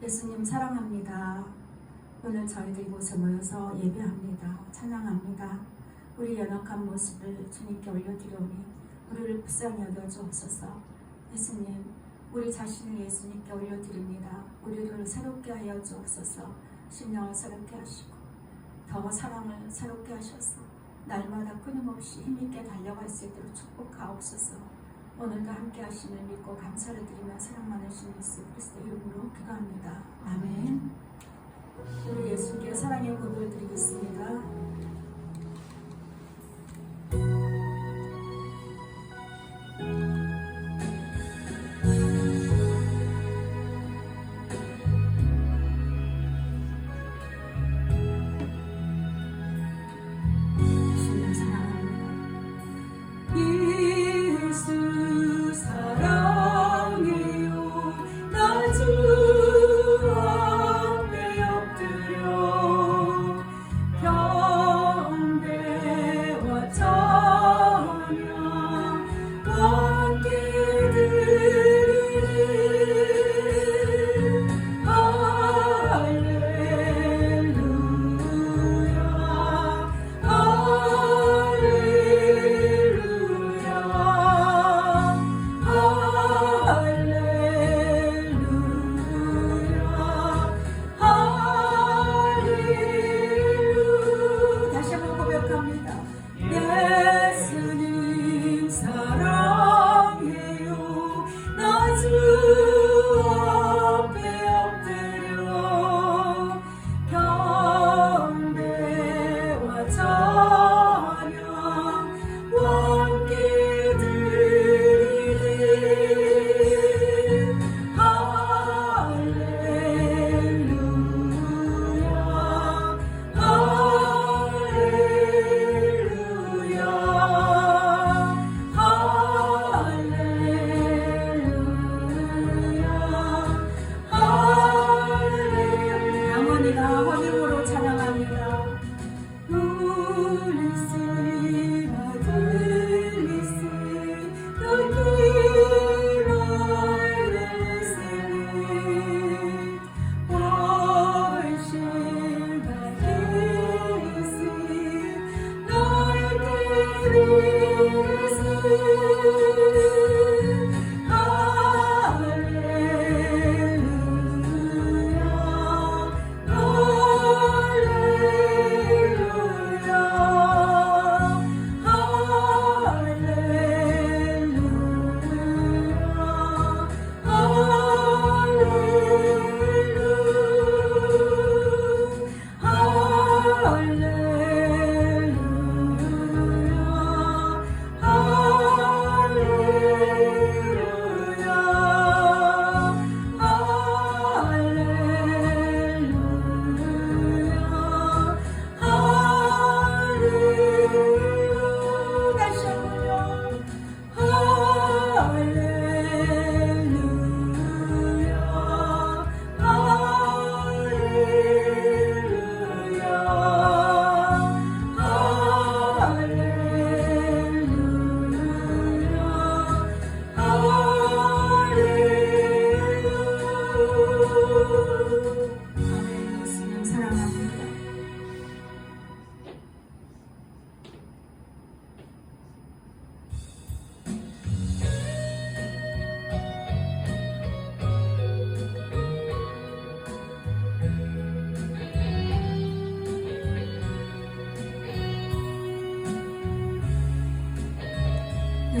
예수님 사랑합니다. 오늘 저희들 이곳에 모여서 예배합니다. 찬양합니다. 우리 연약한 모습을 주님께 올려드려오니 우리를 불쌍히 여겨주옵소서. 예수님, 우리 자신을 예수님께 올려드립니다. 우리를 새롭게 하여 주옵소서. 심령을 새롭게 하시고 더 사랑을 새롭게 하셔서 날마다 끊임없이 힘있게 달려갈 수 있도록 축복하옵소서. 오늘도 함께 하심을 믿고 감사를 드리며 사랑 많으신 예수 그리스도 이름으로 기도합니다. 아멘. 우리 예수님께 사랑의 고백을 드리겠습니다.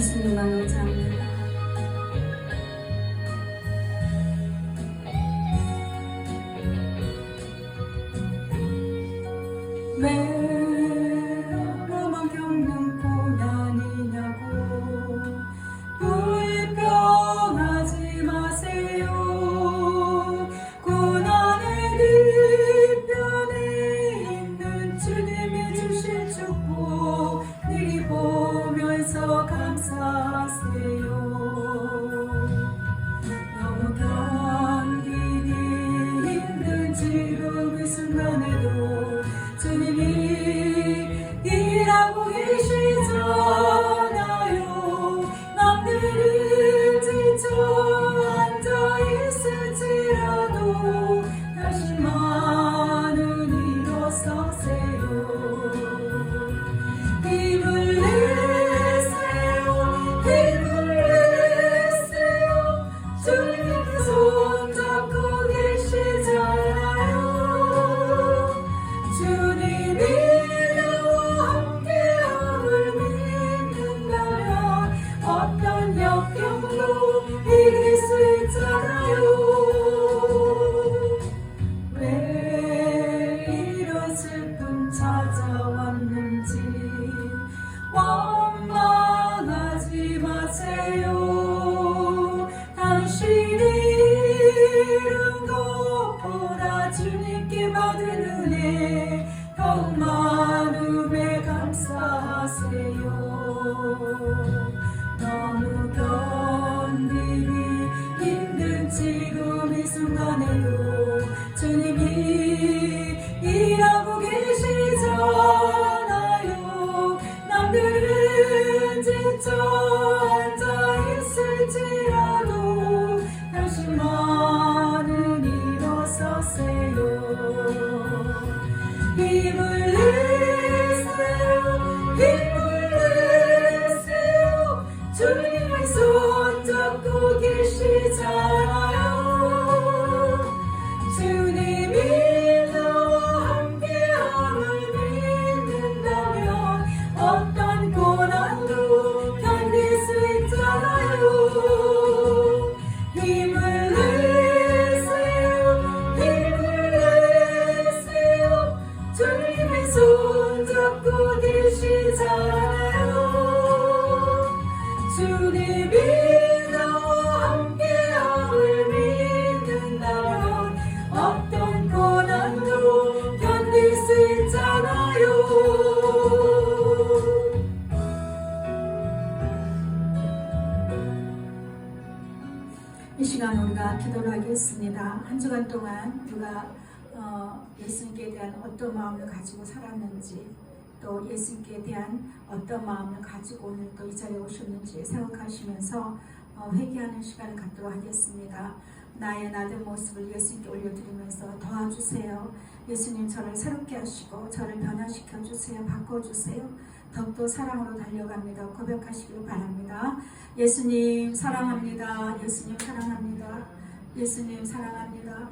예수님만 의지합니다. 매일만 겪는 고난이냐고 불평하지 마세요. 고난의 뒤편에 있는 주님이 주실 축복 늘 보면서 감사하세요. 이룬 것보다 주님께 받은 은혜 더욱 많음에 감사하세요. 너무 견디기 힘든 지금 이 순간에도 주님이 일하고 계시잖아요. 남들은 지쳐 앉아있을지라도 당신만은 일어서세요. 힘을 내세요. 힘을 내세요. 주님의 손잡고 계시잖아요. 주님이 나와 함께함을 믿는다면 어떤 고난도 견딜 수 있잖아요. 힘을 내세요. 힘을 내세요. 주님의 손잡고 계시잖아요. 주님이 나와 함께함을 믿는다면 어떤 고난도 견딜 수 있잖아요. 이 시간 우리가 기도를 하겠습니다. 한 주간 동안 우리가 예수님께 대한 어떤 마음을 가지고 살았는지, 또 예수님께 대한 어떤 마음을 가지고 오늘 또 이 자리에 오셨는지 생각하시면서 회개하는 시간을 갖도록 하겠습니다. 나의 나된 모습을 예수님께 올려드리면서 도와주세요. 예수님 저를 새롭게 하시고 저를 변화시켜 주세요. 바꿔주세요. 더욱더 사랑으로 달려갑니다. 고백하시길 바랍니다. 예수님 사랑합니다. 예수님 사랑합니다. 예수님 사랑합니다.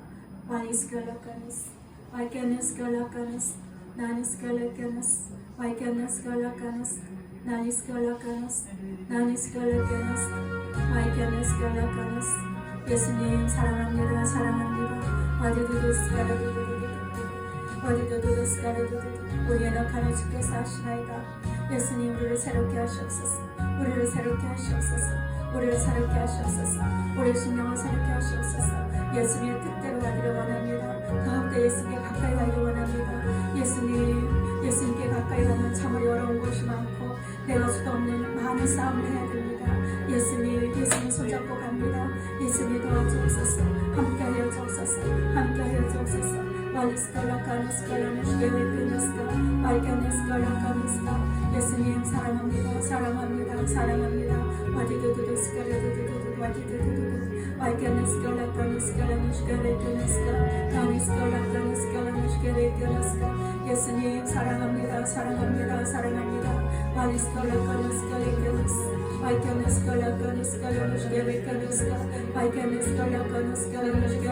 Why escalacanas? Why can escalacanas? Nan escalacanas? Why can escalacanas? Nan escalacanas? Nan escalacanas? Why can escalacanas? 예수님 사랑합니다. 사랑합니다. 와디두두 스카라두두두 와디두두 스카라두두 우리의 낙하는 주께서 하시나이다. 예수님 우리를 새롭게 하시옵소서. 우리를 새롭게 하시옵소서. 우리를 새롭게 하시옵소서. 우리의 심령을 새롭게 하시옵소서. 예수님의 뜻대로 가기를 원합니다. 더욱더 예수님께 가까이 가기를 원합니다. 예수님께 가까이 가면 참으로 어려운 것이 많고 내가 수도 없는 많은 싸움을 해야 됩니다. 예수님 손잡고 갑니다. 예수님 도와주옵소서. 함께하여 주옵소서. 함께하여 주옵소서. 예수님 사랑합니다. 사랑합니다. 사랑합니다. 예수님 사랑합니다. 사랑합니다. 사랑합니다.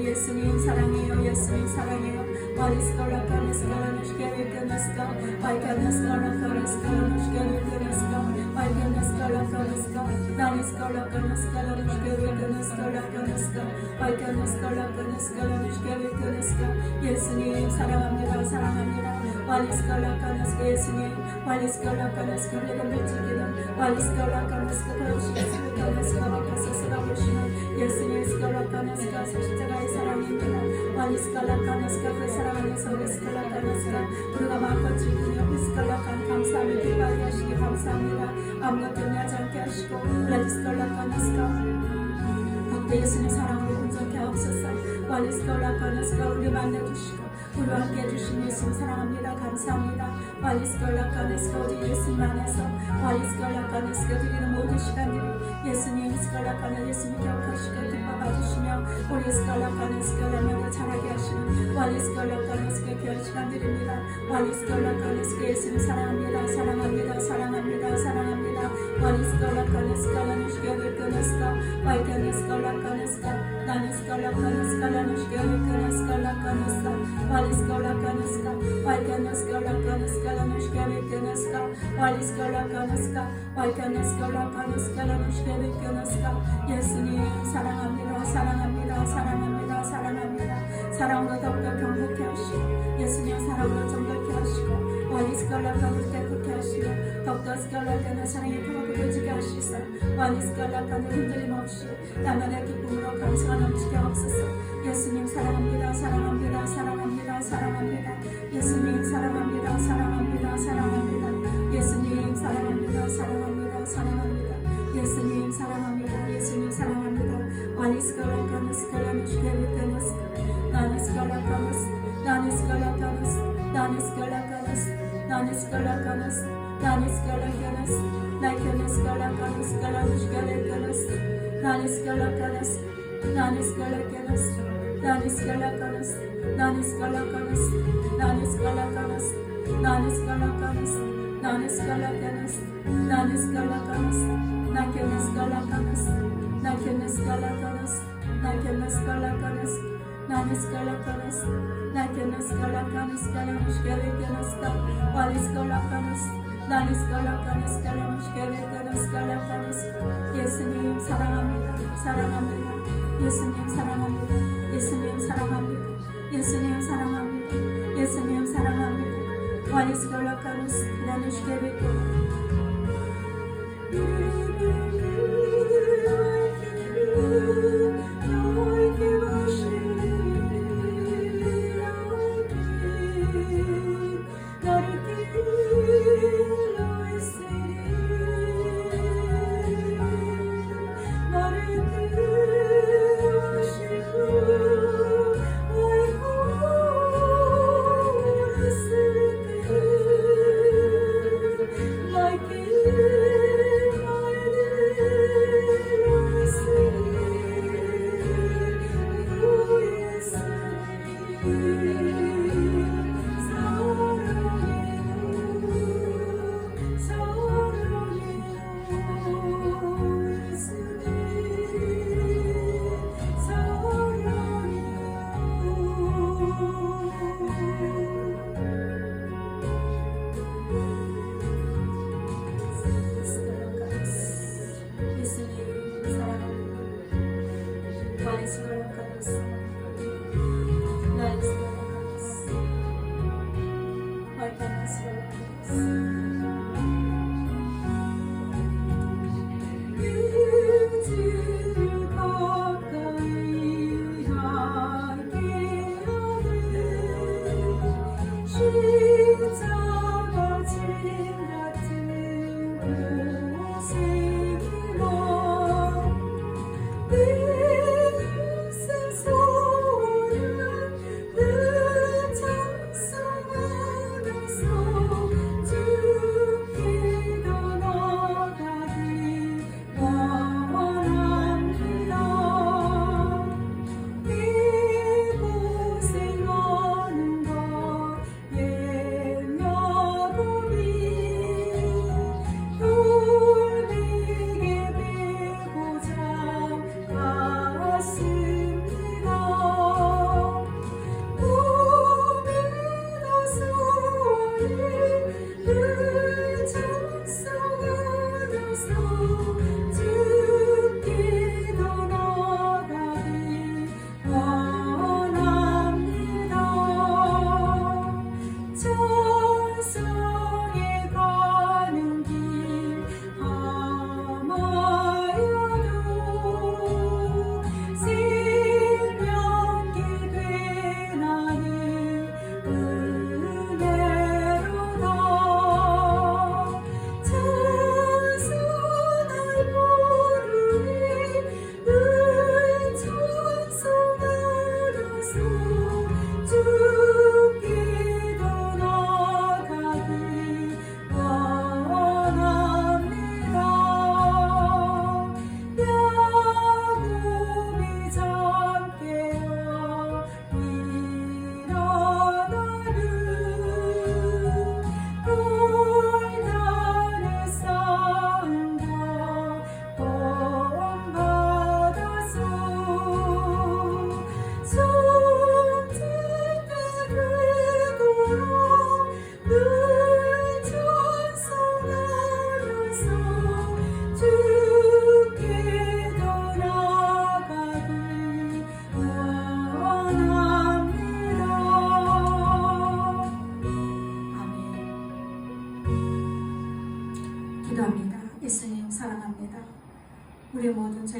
예수님 사랑해요. 예수님 사랑해요. 예수님 사랑합니다. 사랑합니다. 예수님 십자가의 사랑입니다. 그 사랑 안에서 우리가 마음껏 즐기며 감사함을 기뻐하게 하시기 감사합니다. 아무것도 의미하지 않게 하시고 그때 예수님 사랑으로 온전케 하옵소서. 우리 만나주시고 우리와 함께 해주신 예수님 사랑합니다. 감사합니다. 오직 예수님 안에서 드리는 모든 시간들이 예수님 예수님 기억하시고 기뻐받으시며 우리 스칼라카네스가라면을 잘하게 하시는 귀한 시간들입니다. 예수님 사랑합니다. 사랑합니다. 사랑합니다. 사랑합니다. 예수님 사랑합니다. 사랑합니다. 사랑합니다. 사랑합니다. 사랑으로 더욱더 경고케 하시고 예수님 사랑으로 정결케 하시고 깨끗게 하시고 더욱더 스칼라카나 사랑의 터가 부러지게 하시사 완이 스칼라카는 흔들림 없이 나만의 기쁨으로 감사가 넘치게 하옵소서. 예수님 사랑합니다. 사랑합니다. 사랑합니다. 사랑합니다. 예수님 사랑합니다. 사랑합니다. 사랑합니다. 예수님 사랑합니다. 사랑합니다. 사랑합니다. 예수님 사랑합니다. 예수님 사랑합니다. 완이 스칼라카나 스칼라는 슈게르테너스 나니 스칼라카나스 나니 스칼라카나스 나니 스칼라카나스 나니 스칼라카나스 나니 스칼라카나스 나이케네 스칼라카나스 칼라누 슈게르테너스 나니 스칼라카나스 나니 스칼라카나스 나니 스칼라카나스 나니 스칼라카나스 나니 스칼라카나스 나니 스칼라카나스 나니 스칼라카나스 나니 스칼라카나스 나케네 스칼라카나스 나케네 스칼라카나스 나케네 스칼라카나스 나니 스칼라카나스 나케네 스칼라카나스 칼라누 슈게르테너스 와리 스칼라카나스 나니 스칼라카나스 칼라누 슈게르테너스 칼라카나스 예수님 사랑합니다. 사랑합니다. 예수님 사랑합니다. 예수님 사랑합니다. 예수님 사랑합니다. 예수님 사랑합니다. 와리 스칼라카나스 나누 슈게르테너스 내 인생 속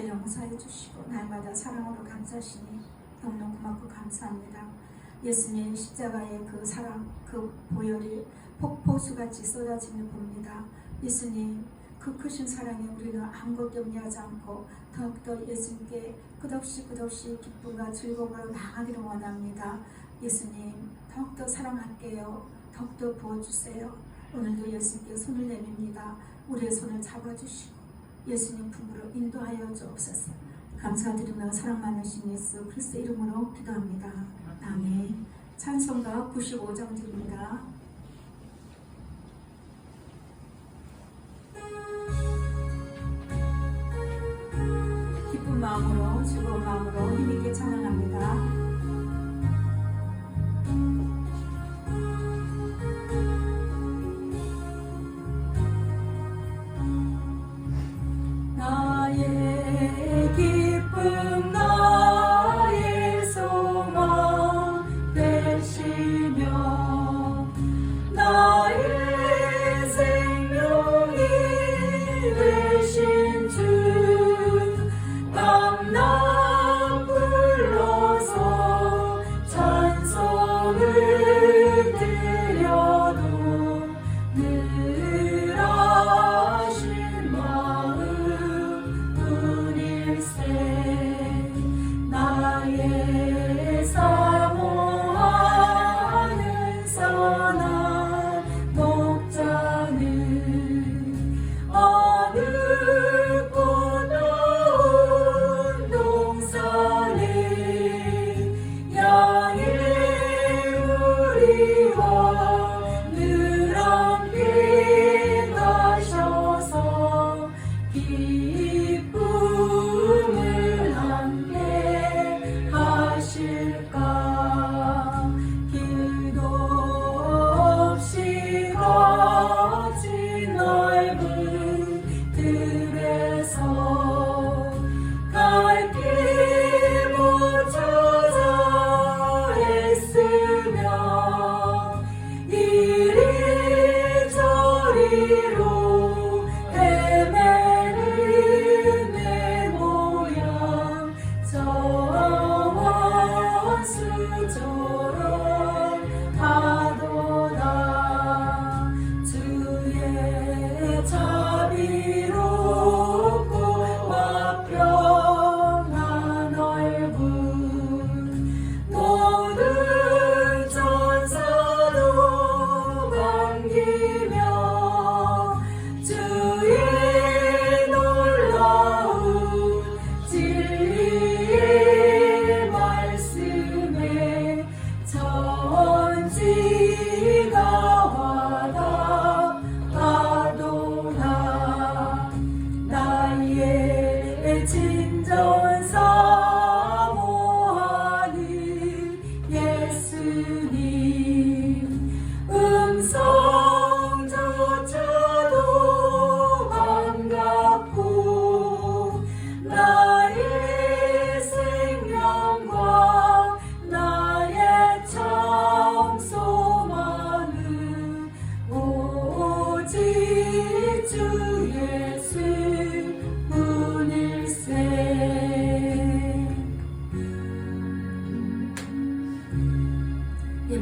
죄를 용서해 주시고 날마다 사랑으로 감싸시니 너무너무 고맙고 감사합니다. 예수님 십자가의 그 사랑, 그 보혈이 폭포수같이 쏟아짐을 봅니다. 예수님 그 크신 사랑에 우리는 아무것도 염려하지 않고 더욱더 예수님께 끝없이 기쁨과 즐거움으로 나아가기를 원합니다. 예수님 더욱더 사랑할게요. 더욱더 부어주세요. 오늘도 예수님께 손을 내밉니다. 우리의 손을 잡아주시고 예수님 품으로 인도하여 주옵소서. 감사드리며 사랑 많으신 예수 그리스도 이름으로 기도합니다. 아멘. 찬송가 95장 드립니다. 기쁜 마음으로 즐거운 마음으로 힘있게 찬양합니다.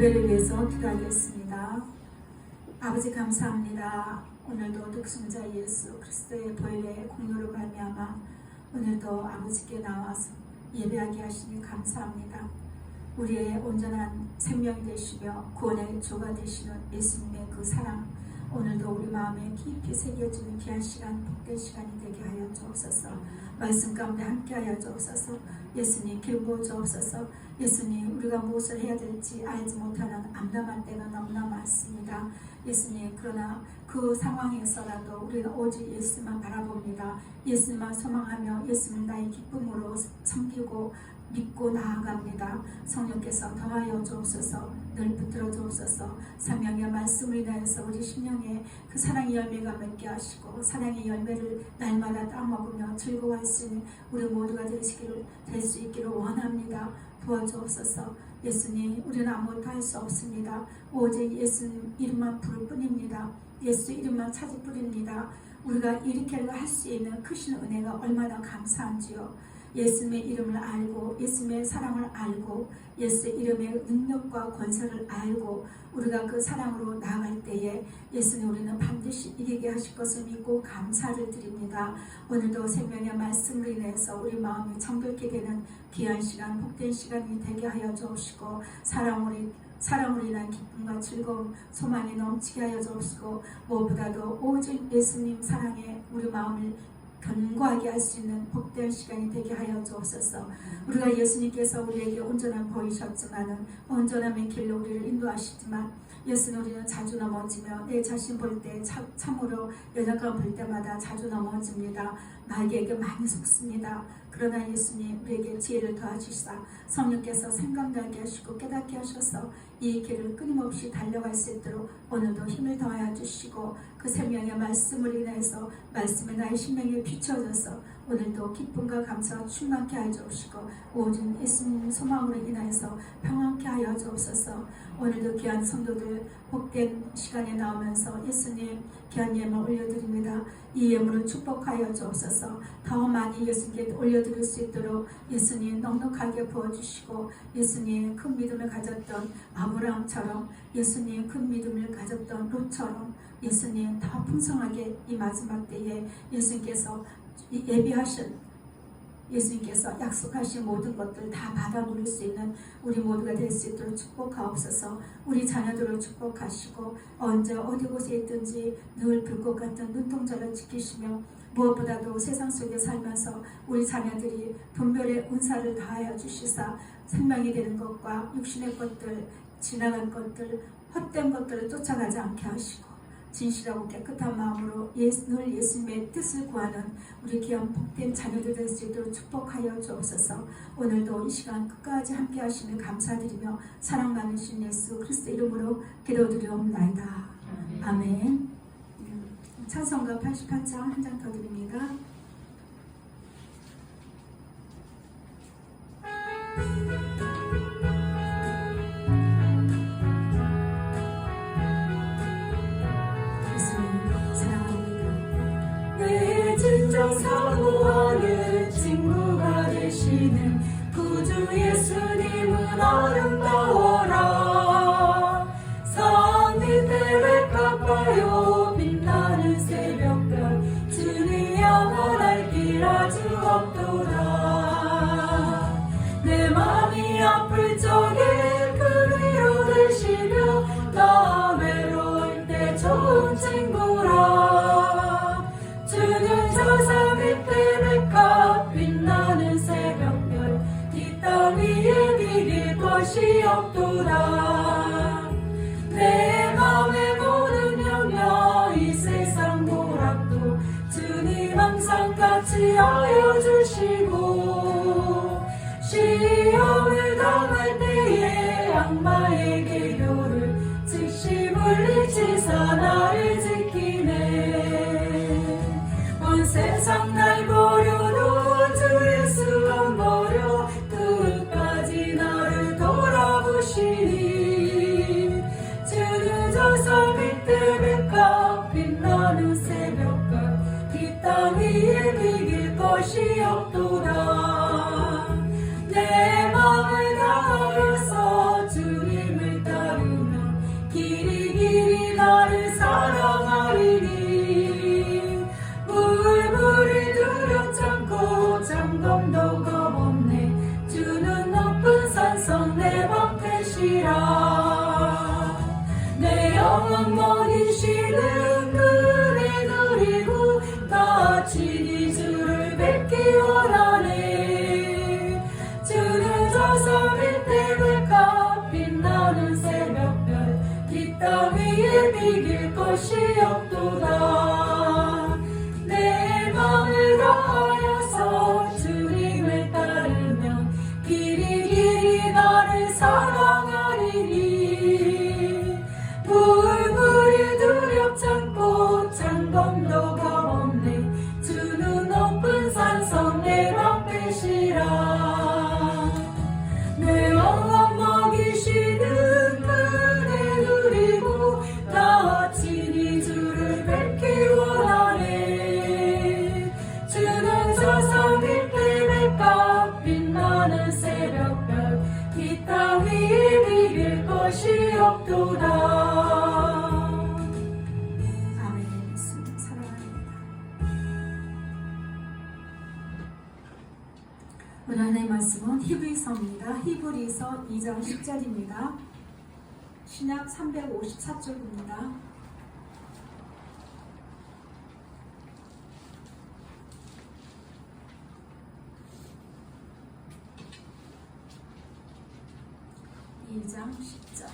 예배를 위해서 기도하겠습니다. 아버지 감사합니다. 오늘도 독생자 예수 그리스도의 보혈의 공로로 말미암아 오늘도 아버지께 나와서 예배하게 하시니 감사합니다. 우리의 온전한 생명이 되시며 구원의 주가 되시는 예수님의 그 사랑 오늘도 우리 마음에 깊이 새겨지는 귀한 시간, 복된 시간이 되게 하여 주옵소서. 말씀 가운데 함께하여 주옵소서. 예수님 길 보여주옵소서. 예수님 우리가 무엇을 해야 될지 알지 못하는 암담한 때가 너무나 많습니다. 예수님 그러나 그 상황에서라도 우리는 오직 예수만 바라봅니다. 예수만 소망하며 예수님 나의 기쁨으로 섬기고 믿고 나아갑니다. 성령께서 더하여 주옵소서. 늘 붙들어 주옵소서. 사명의 말씀을 인하여서 우리 심령에 그 사랑의 열매가 맺게 하시고 사랑의 열매를 날마다 따먹으며 즐거워할 수 있는 우리 모두가 될 수 있기를 원합니다. 도와주옵소서. 예수님 우리는 아무것도 할 수 없습니다. 오직 예수님 이름만 부를 뿐입니다. 예수 이름만 찾을 뿐입니다. 우리가 이렇게 할 수 있는 크신 은혜가 얼마나 감사한지요. 예수님의 이름을 알고 예수님의 사랑을 알고 예수 이름의 능력과 권세를 알고 우리가 그 사랑으로 나아갈 때에 예수님 우리는 반드시 이기게 하실 것을 믿고 감사를 드립니다. 오늘도 생명의 말씀으로 인해서 우리 마음이 정결케 되는 귀한 시간, 복된 시간이 되게 하여 주옵시고 사랑으로 인한 기쁨과 즐거움, 소망이 넘치게 하여 주옵시고 무엇보다도 오직 예수님 사랑에 우리 마음을 견고하게 할 수 있는 복된 시간이 되게 하여 주옵소서. 우리가 예수님께서 우리에게 온전함 보이셨지만은 온전함의 길로 우리를 인도하시지만 예수는 우리는 자주 넘어지며 내 자신 볼 때 참으로 연약함 볼 때마다 자주 넘어집니다. 마귀에게 많이 속습니다. 그러나 예수님 우리에게 지혜를 더하시사 성령께서 생각나게 하시고 깨닫게 하셔서 이 길을 끊임없이 달려갈 수 있도록 오늘도 힘을 더하여 주시고 그 생명의 말씀을 인해서 말씀에 나의 심령에 비춰져서 오늘도 기쁨과 감사와 충만케 하여 주옵시고 오직 예수님 소망으로 인하여서 평안케 하여 주옵소서. 오늘도 귀한 성도들 복된 시간에 나오면서 예수님 귀한 예물 올려드립니다. 이 예물을 축복하여 주옵소서. 더 많이 예수님께 올려드릴 수 있도록 예수님 넉넉하게 부어주시고 예수님 큰 믿음을 가졌던 아브라함처럼 예수님 큰 믿음을 가졌던 롯처럼 예수님 더 풍성하게 이 마지막 때에 예수님께서 예비하신 예수님께서 약속하신 모든 것들 다 받아 누릴 수 있는 우리 모두가 될 수 있도록 축복하옵소서. 우리 자녀들을 축복하시고 언제 어디 곳에 있든지 늘 불꽃 같은 눈동자를 지키시며 무엇보다도 세상 속에 살면서 우리 자녀들이 분별의 은사를 다하여 주시사 생명이 되는 것과 육신의 것들, 지나간 것들, 헛된 것들을 쫓아가지 않게 하시고 진실하고 깨끗한 마음으로 늘 예수님의 뜻을 구하는 우리 귀한 복된 자녀들 될 수 있도록 축복하여 주옵소서. 오늘도 이 시간 끝까지 함께 하시며 감사드리며 사랑 많으신 예수 그리스도 이름으로 기도드리옵나이다. 아멘. 찬송가 88장 한 장 더 드립니다. 사모하는 친구가 되시는 구주 예수님은 아름다워라. 산 밑에 백합화요 빛나는 새벽별 주님 영원할 길 아주 없도다. 내 맘이 아플 적에 그 위로 되시며 나 외로울 때 좋은 친구라. 주는 저산 밑에 백합 빛나는 새벽별 이 땅 위에 비길 것이 없도다. 내 맘의 모든 염려 이 세상 노락도 주님 항상 같이 하여 주시고 시험을 당할 때에 악마의 계교를 즉시 물리치사 나를 지키네. 온 세상 날 버려도 주 예수 안 버려 끝까지 나를 돌아보시니. 주는 저산 밑에 백합 빛나는 새벽별 이 땅 위에 비길 것이 없도다. 내 맘을 다하여서 주님을 따르면 길이 나를 사랑하리니. 물이 두렵지 않고 장dom도 겁없네. 주는 높은 산성 내 방패시라. 내 영혼 먹이시는 그네 누리고 다친이 주를 뵙기 원하네. 주는 저산 밑에 백합 빛나는 새벽별 이 땅 위에 비길 것이 없도다. 내 맘을 다하여서 주님을 따르면 길이 나를 사랑하리니. 물이 두렵지 않고 너는 새벽별 이 땅 위에 비길 것이 없도다. 아멘. 예수님 사랑합니다. 오늘 하나님의 말씀은 히브리서입니다. 히브리서 2장 10절입니다. 신약 354쪽입니다. (2장 10절)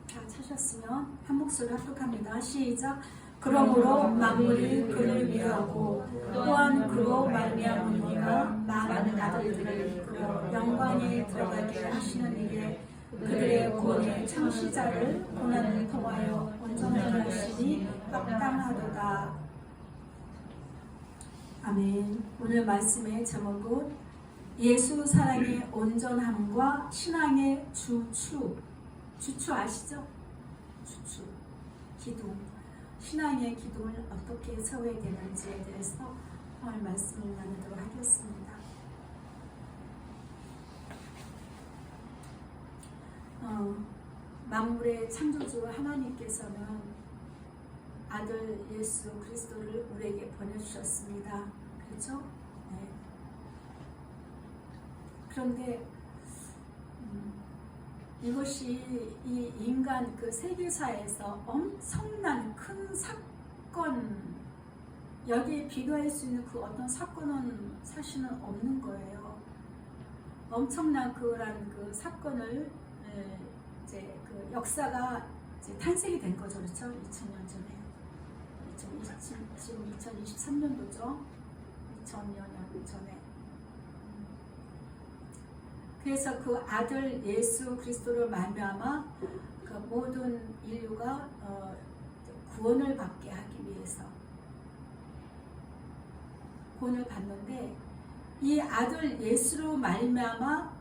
다 찾으셨으면 한 목소리로 합독합니다. 시작. 그러므로 만물이 그를 위하고 또한 그로 말미암은 이가 많은 아들들을 이끌어 영광에 들어가게 하시는 이게 그들의 구원의 창시자를 고난을 통하여 온전하게 하시니 합당하도다. 아멘. 오늘 말씀의 제목은 예수 사랑의 온전함과 신앙의 주추 아시죠? 주추, 기둥, 신앙의 기둥을 어떻게 세워야 되는지에 대해서 오늘 말씀을 나누도록 하겠습니다. 만물의 창조주 하나님께서는 아들 예수 그리스도를 우리에게 보내주셨습니다. 그렇죠? 네. 그런데 이것이 이 인간 그 세계사에서 엄청난 큰 사건, 여기에 비교할 수 있는 그 어떤 사건은 사실은 없는 거예요. 엄청난 그런 그 사건을 이제 그 역사가 이제 탄생이 된 거죠, 그렇죠? 2000년 전에. 지금 2023년도죠. 2000년 전에. 그래서 그 아들 예수 그리스도를 말미암아 그 모든 인류가 구원을 받게 하기 위해서 구원을 받는데, 이 아들 예수로 말미암아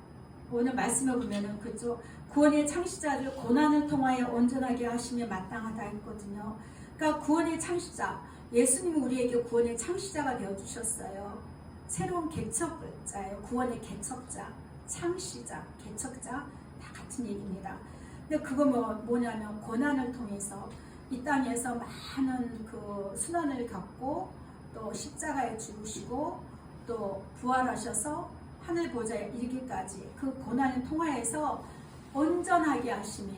오늘 말씀을 보면은 그죠, 구원의 창시자를 고난을 통하여 온전하게 하시며 마땅하다 했거든요. 그러니까 구원의 창시자 예수님은 우리에게 구원의 창시자가 되어 주셨어요. 새로운 개척자예요. 구원의 개척자, 창시자, 개척자 다 같은 얘기입니다. 근데 그거 뭐냐면 고난을 통해서 이 땅에서 많은 그 순환을 겪고 또 십자가에 죽으시고 또 부활하셔서 하늘 보좌에 이르기까지 그 고난을 통하여서 온전하게 하심이,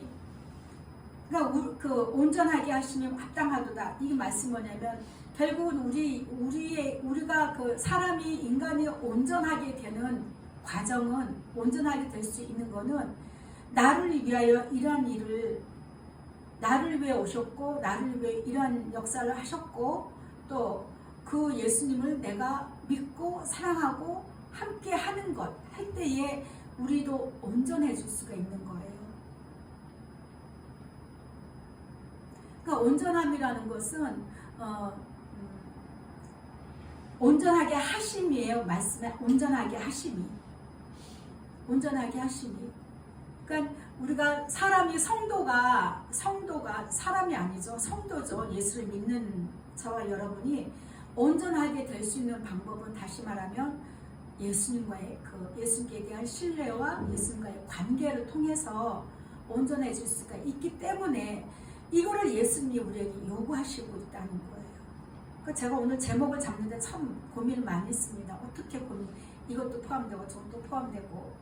그러니까 그 온전하게 하심이 합당하도다. 이게 말씀 뭐냐면 결국은 우리가 그 사람이 인간이 온전하게 되는 과정은, 온전하게 될 수 있는 거는 나를 위하여 이러한 일을, 나를 위해 오셨고 나를 위해 이러한 역사를 하셨고 또 그 예수님을 내가 믿고 사랑하고 함께 하는 것 할 때에 우리도 온전해질 수가 있는 거예요. 그러니까 온전함이라는 것은 온전하게 하심이에요. 말씀에 온전하게 하심이. 온전하게 하심이. 그러니까 우리가 사람이 성도가 사람이 아니죠. 성도죠. 예수를 믿는 저와 여러분이 온전하게 될 수 있는 방법은 다시 말하면 예수님과의 예수님께 대한 신뢰와 예수님과의 관계를 통해서 온전해질 수가 있기 때문에 이거를 예수님이 우리에게 요구하시고 있다는 거예요. 그러니까 제가 오늘 제목을 잡는데 참 고민을 많이 했습니다. 어떻게 이것도 포함되고 저것도 포함되고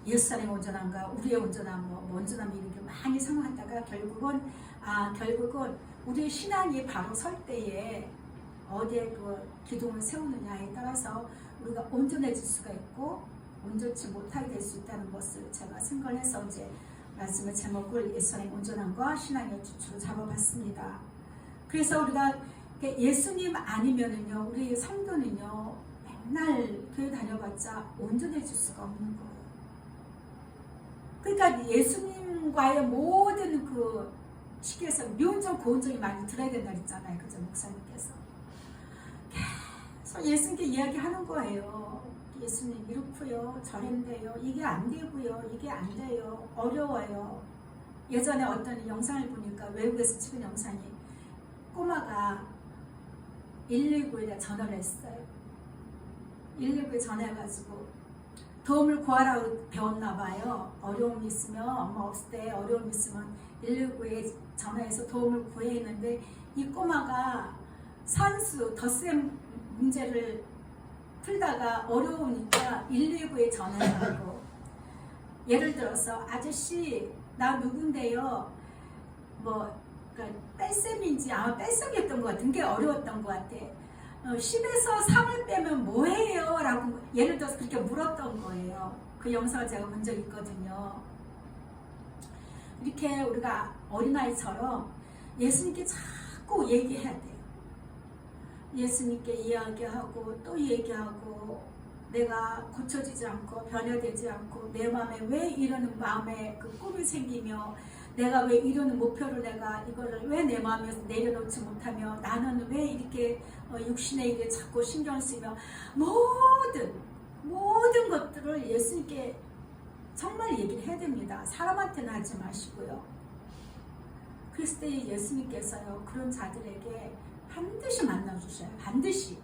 예수 안에 온전한가, 우리의 온전함, 온전함 이렇게 많이 생각하다가 결국은 우리의 신앙이 바로 설 때에 어디에 그 기둥을 세우느냐에 따라서 우리가 온전해질 수가 있고 온전치 못하게 될 수 있다는 것을 제가 생각을 해서 이제 말씀의 제목을 예수 안에 온전함과 신앙의 주축으로 잡아봤습니다. 그래서 우리가 예수님 아니면은요, 우리 성도는요, 맨날 교회 다녀봤자 온전해질 수가 없는 거예요. 그러니까 예수님과의 모든 그 시기에서 미온정 고온정이 많이 들어야 된다 그랬잖아요. 그죠, 목사님께서. 계속 예수님께 이야기하는 거예요. 예수님 이렇고요, 저런데요, 이게 안 되고요, 이게 안 돼요, 어려워요. 예전에 어떤 영상을 보니까 외국에서 찍은 영상이 꼬마가 119에 전화를 했어요. 119에 전화해가지고 도움을 구하라고 배웠나 봐요. 어려움이 있으면, 엄마 없을 때 어려움이 있으면 119에 전화해서 도움을 구해야 했는데 이 꼬마가 산수, 덧셈 문제를 풀다가 어려우니까 119에 전화해가지고 예를 들어서 아저씨 나 누군데요, 뭐 그러니까 뺄셈인지 아마 뺄셈이었던 것 같은 게 어려웠던 것 같아. 10에서 3을 빼면 뭐해요? 라고 예를 들어서 그렇게 물었던 거예요. 그 영상을 제가 본 적 있거든요. 이렇게 우리가 어린아이처럼 예수님께 자꾸 얘기해야 돼요. 예수님께 이야기하고 또 얘기하고, 내가 고쳐지지 않고 변화되지 않고 내 마음에 왜 이러는 마음에 그 꿈이 생기며, 내가 왜 이러는 목표를 내가 이거를 왜 내 마음에서 내려놓지 못하며, 나는 왜 이렇게 육신의 일에 자꾸 신경 쓰며, 모든 것들을 예수님께 정말 얘기를 해야 됩니다. 사람한테는 하지 마시고요. 그랬을 때 예수님께서요, 그런 자들에게 반드시 만나주셔요. 반드시.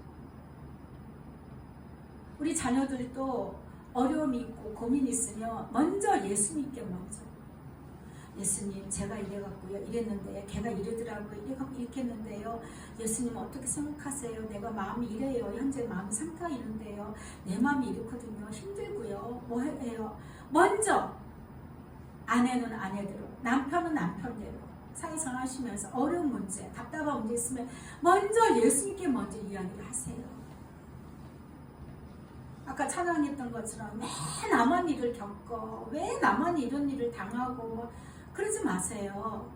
우리 자녀들도 어려움이 있고 고민이 있으면 먼저 예수님께 먼저, 예수님 제가 이래갖고요 이랬는데 걔가 이러더라고요 이렇게 했는데요, 예수님 어떻게 생각하세요? 내가 마음이 이래요. 현재 마음 상태가 이런데요. 내 마음이 이렇거든요. 힘들고요. 뭐 해요? 먼저 아내는 아내대로, 남편은 남편대로 사회생활하시면서 어려운 문제, 답답한 문제 있으면 먼저 예수님께 먼저 이야기를 하세요. 아까 찬양했던 것처럼 왜 나만 일을 겪어, 왜 나만 이런 일을 당하고, 그러지 마세요.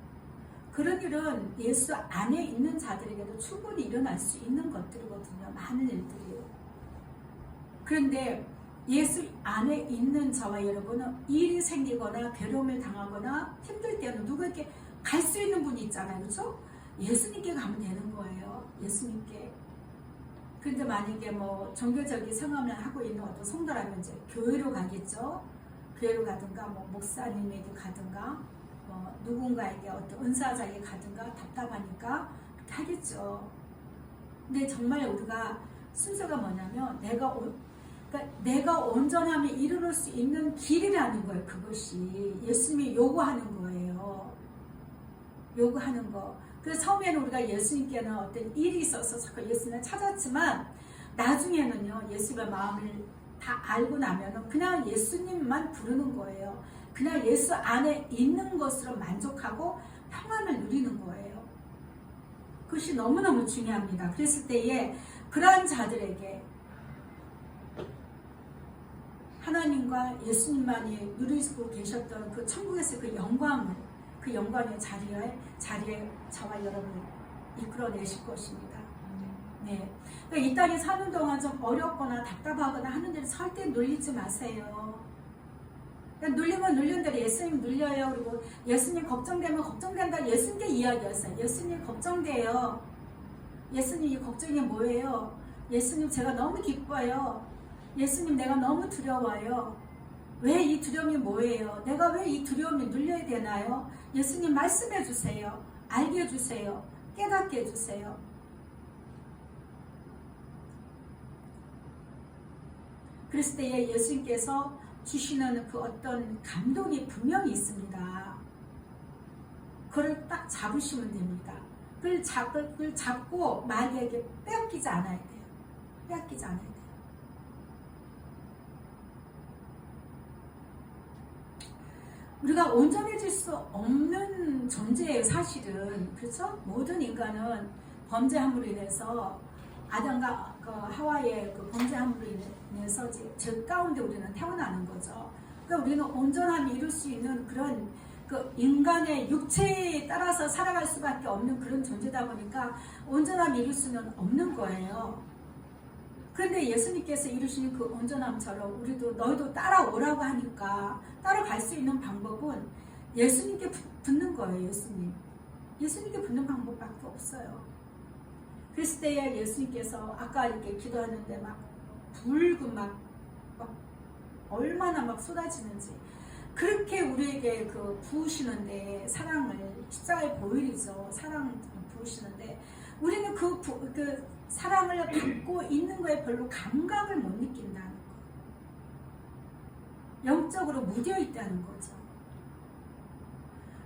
그런 일은 예수 안에 있는 자들에게도 충분히 일어날 수 있는 것들이거든요. 많은 일들이요. 그런데 예수 안에 있는 저와 여러분은 일이 생기거나 괴로움을 당하거나 힘들 때는 누구에게 갈 수 있는 분이 있잖아요. 그렇죠? 예수님께 가면 되는 거예요. 예수님께. 그런데 만약에 뭐 종교적인 생활을 하고 있는 어떤 성도라면 이제 교회로 가겠죠. 교회로 가든가 뭐 목사님에게 가든가 뭐 누군가에게 어떤 은사자에게 가든가 답답하니까 그렇게 하겠죠. 근데 정말 우리가 순서가 뭐냐면 내가 온전함에 이르를 수 있는 길이라는 거예요. 그것이 예수님이 요구하는 거예요. 요구하는 거. 그래서 처음에는 우리가 예수님께는 어떤 일이 있어서 자꾸 예수님을 찾았지만 나중에는요, 예수님의 마음을 다 알고 나면은 그냥 예수님만 부르는 거예요. 그냥 예수 안에 있는 것으로 만족하고 평안을 누리는 거예요. 그것이 너무너무 중요합니다. 그랬을 때에 그러한 자들에게 하나님과 예수님만이 누리고 계셨던 그 천국에서 그 영광의 자리에 저와 여러분을 이끌어내실 것입니다. 네. 그러니까 이 땅에 사는 동안 좀 어렵거나 답답하거나 하는 일을 절대 눌리지 마세요. 그러니까 눌리면 눌린 대로 예수님 눌려요. 그리고 예수님 걱정되면 걱정된다. 예수님께 이야기하세요. 예수님 걱정돼요. 예수님 이 걱정이 뭐예요? 예수님 제가 너무 기뻐요. 예수님 내가 너무 두려워요. 왜 이 두려움이 뭐예요? 내가 왜 이 두려움이 눌려야 되나요? 예수님 말씀해 주세요. 알게 해주세요. 깨닫게 해주세요. 그랬을 때에 예수님께서 주시는 그 어떤 감동이 분명히 있습니다. 그걸 딱 잡으시면 됩니다. 그걸 잡고 마귀에게 빼앗기지 않아야 돼요. 빼앗기지 않아야 돼요. 우리가 온전해질 수 없는 존재예요, 사실은. 그렇죠? 모든 인간은 범죄함으로 인해서 아담과 하와의 그 범죄함으로 인해서 죄 가운데 우리는 태어나는 거죠. 그러니까 우리는 온전함이 이룰 수 있는 그런 그 인간의 육체에 따라서 살아갈 수밖에 없는 그런 존재다 보니까 온전함이 이룰 수는 없는 거예요. 그런데 예수님께서 이루시는 그 온전함처럼 우리도 너희도 따라오라고 하니까 따라갈 수 있는 방법은 예수님께 붙는 거예요. 예수님께 붙는 방법밖에 없어요. 그랬을 때에 예수님께서 아까 이렇게 기도하는데 막 불고 막 얼마나 막 쏟아지는지 그렇게 우리에게 그 부으시는데 사랑을 십자가의 보혈이죠. 사랑을 부으시는데 우리는 그 사랑을 받고 있는 거에 별로 감각을 못 느낀다는 거. 영적으로 무뎌 있다는 거죠.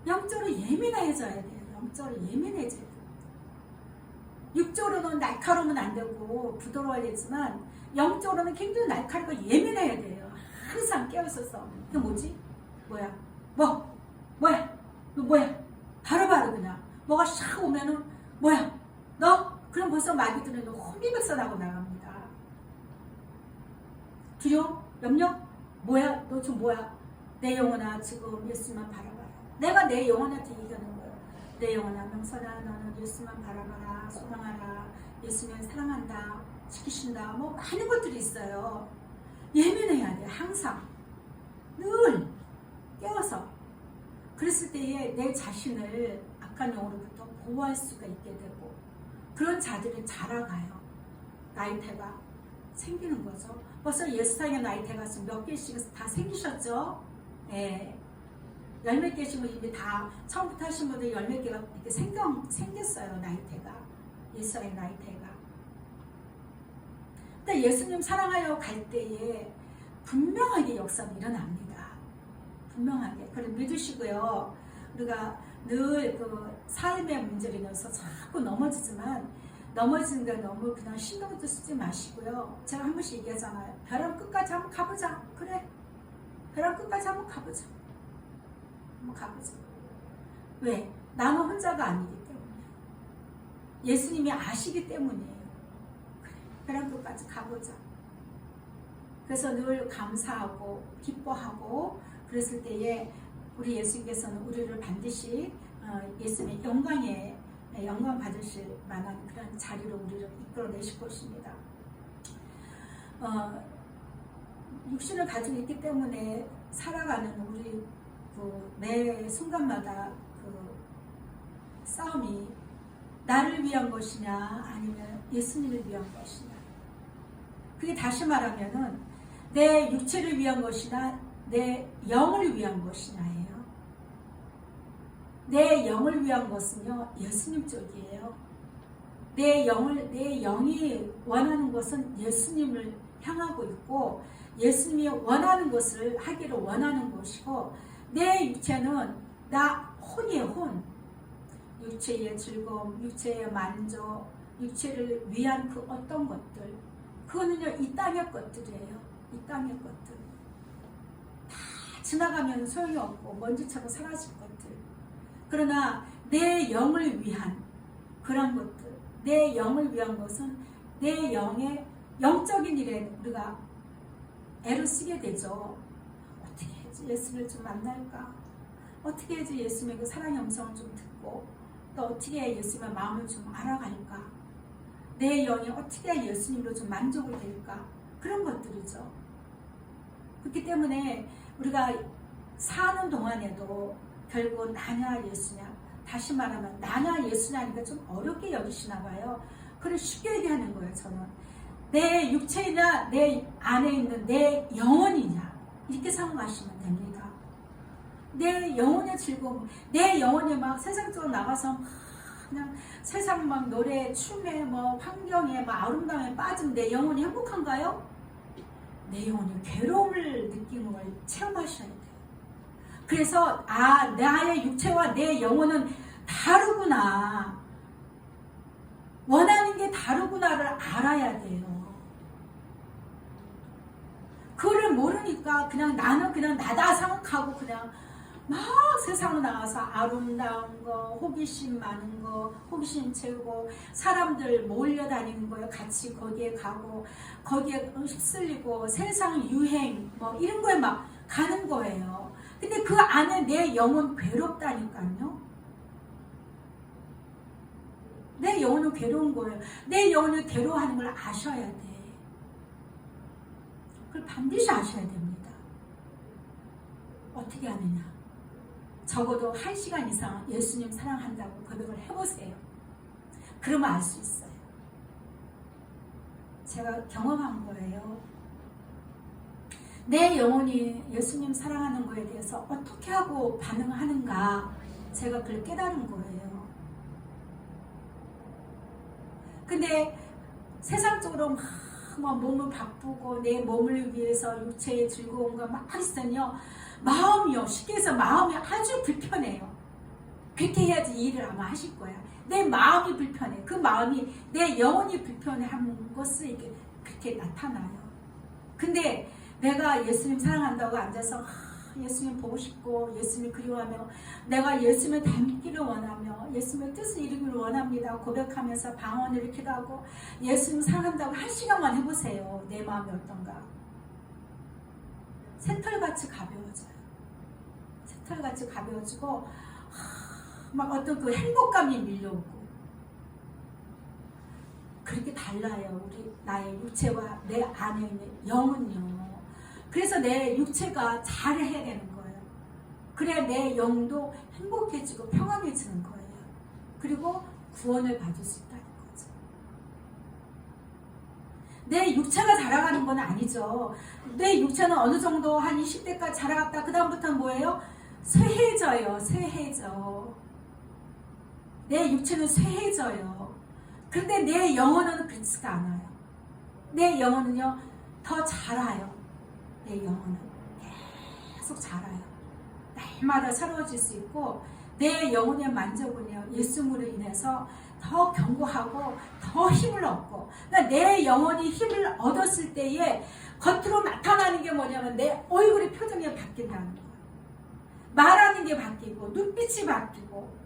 영적으로 예민해져야 돼요. 영적으로 예민해져야 돼요. 육적으로는 날카로우면 안 되고 부드러워야 되지만 영적으로는 굉장히 날카롭고 예민해야 돼요. 항상 깨어있어서 이게 뭐지? 뭐야? 뭐야? 너 뭐야? 바로바로 그냥 뭐가 샥 오면은 뭐야? 너? 그럼 벌써 마귀들은 혼비백산하고 나갑니다. 두려워? 염려? 뭐야? 너 지금 뭐야? 내 영혼아 지금 예수만 바라봐라. 내가 내 영혼한테 얘기하는 거예요. 내 영혼아 명선아 너는 예수만 바라봐라. 소망하라. 예수는 사랑한다. 지키신다. 뭐 많은 것들이 있어요. 예민해야 돼. 항상. 늘 깨워서. 그랬을 때에 내 자신을 악한 영으로부터 보호할 수가 있게 되고 그런 자들은 자라가요. 나이테가 생기는 거죠. 벌써 예수상의 나이테가 몇 개씩 다 생기셨죠? 예. 열 몇 개씩은 이미 다 처음부터 하신 분들 열 몇 개가 이렇게 생겼어요. 나이테가. 예수상의 나이테가. 근데 예수님 사랑하여 갈 때에 분명하게 역사는 일어납니다. 분명하게. 그걸 믿으시고요. 우리가 늘 그 삶의 문제로 인해서 자꾸 넘어지지만 넘어지는 게 너무 그냥 신경도 쓰지 마시고요. 제가 한 번씩 얘기하잖아요. 벼랑 끝까지 한번 가보자. 그래. 벼랑 끝까지 한번 가보자. 한번 가보자. 왜? 나는 혼자가 아니기 때문에. 예수님이 아시기 때문이에요. 그래. 벼랑 끝까지 가보자. 그래서 늘 감사하고 기뻐하고 그랬을 때에 우리 예수님께서는 우리를 반드시 예수님의 영광 받으실 만한 그런 자리로 우리를 이끌어내실 것입니다. 육신을 가지고 있기 때문에 살아가는 우리 매 순간마다 그 싸움이 나를 위한 것이냐 아니면 예수님을 위한 것이냐. 그게 다시 말하면은 내 육체를 위한 것이나 내 영을 위한 것이냐예요. 내 영을 위한 것은요 예수님 쪽이에요. 내 영이 원하는 것은 예수님을 향하고 있고 예수님이 원하는 것을 하기를 원하는 것이고 내 육체는 나 혼이에요. 혼. 육체의 즐거움, 육체의 만족, 육체를 위한 그 어떤 것들 그거는요 이 땅의 것들이에요. 이 땅의 것들 다 지나가면 소용이 없고 먼지처럼 사라질 것들. 그러나 내 영을 위한 그런 것들, 내 영을 위한 것은 내 영의 영적인 일에 우리가 애를 쓰게 되죠. 어떻게 해야지 예수를 좀 만날까? 어떻게 해야지 예수님의 그 사랑의 음성을 좀 듣고 또 어떻게 해야 예수님의 마음을 좀 알아갈까? 내 영이 어떻게 해야 예수님으로 좀 만족이 될까? 그런 것들이죠. 그렇기 때문에 우리가 사는 동안에도 결국 나냐 예수냐 다시 말하면 나냐 예수냐니까 좀 어렵게 여기시나 봐요. 그걸 쉽게 얘기하는 거예요. 저는 내 육체이냐 내 안에 있는 내 영혼이냐 이렇게 생각하시면 됩니다. 내 영혼의 즐거움 내 영혼이 막 세상적으로 나가서 그냥 세상 막 노래 춤에 뭐 환경에 막 아름다움에 빠진 내 영혼이 행복한가요? 내 영혼이 괴로움을 느끼는 걸 체험하셔야 돼요. 그래서 나의 육체와 내 영혼은 다르구나. 원하는 게 다르구나를 알아야 돼요. 그거를 모르니까 그냥 나는 그냥 나다 생각하고 그냥 막 세상으로 나가서 아름다운 거, 호기심 많은 거, 호기심 채우고 사람들 몰려다니는 거에 같이 거기에 가고 거기에 휩쓸리고 세상 유행 뭐 이런 거에 막 가는 거예요. 근데 그 안에 내 영혼 괴롭다니까요. 내 영혼은 괴로운 거예요. 내 영혼을 괴로워하는 걸 아셔야 돼. 그걸 반드시 아셔야 됩니다. 어떻게 하느냐. 적어도 1시간 이상 예수님 사랑한다고 고백을 해보세요. 그러면 알 수 있어요. 제가 경험한 거예요. 내 영혼이 예수님 사랑하는 거에 대해서 어떻게 하고 반응하는가 제가 그걸 깨달은 거예요. 근데 세상적으로 막 몸을 바쁘고 내 몸을 위해서 육체의 즐거움과 막 있으면요, 마음이요, 쉽게 해서 마음이 아주 불편해요. 그렇게 해야지 일을 아마 하실 거야. 내 마음이 불편해. 그 마음이 내 영혼이 불편해하는 것을 이렇게 그렇게 나타나요. 근데 내가 예수님 사랑한다고 앉아서 예수님 보고 싶고 예수님 그리워하며 내가 예수님을 닮기를 원하며 예수님의 뜻을 이루기를 원합니다 고백하면서 방언을 기도하고 예수님 사랑한다고 한 시간만 해보세요. 내 마음이 어떤가? 새털같이 가벼워져요. 새털같이 가벼워지고 막 어떤 그 행복감이 밀려오고 그렇게 달라요. 우리 나의 육체와 내 안에 있는 영은요. 그래서 내 육체가 잘해야 되는 거예요. 그래야 내 영도 행복해지고 평안해지는 거예요. 그리고 구원을 받을 수 있다는 거죠. 내 육체가 자라가는 건 아니죠. 내 육체는 어느 정도 한 20대까지 자라갔다 그 다음부터는 뭐예요? 쇠해져요. 쇠해져. 내 육체는 쇠해져요. 그런데 내 영혼은 그렇지가 않아요. 내 영혼은요 더 자라요. 내 영혼은 계속 자라요. 날마다 새로워질 수 있고 내 영혼의 만족은요 예수님으로 인해서 더 견고하고 더 힘을 얻고 그러니까 내 영혼이 힘을 얻었을 때에 겉으로 나타나는 게 뭐냐면 내 얼굴의 표정이 바뀐다는 거예요. 말하는 게 바뀌고 눈빛이 바뀌고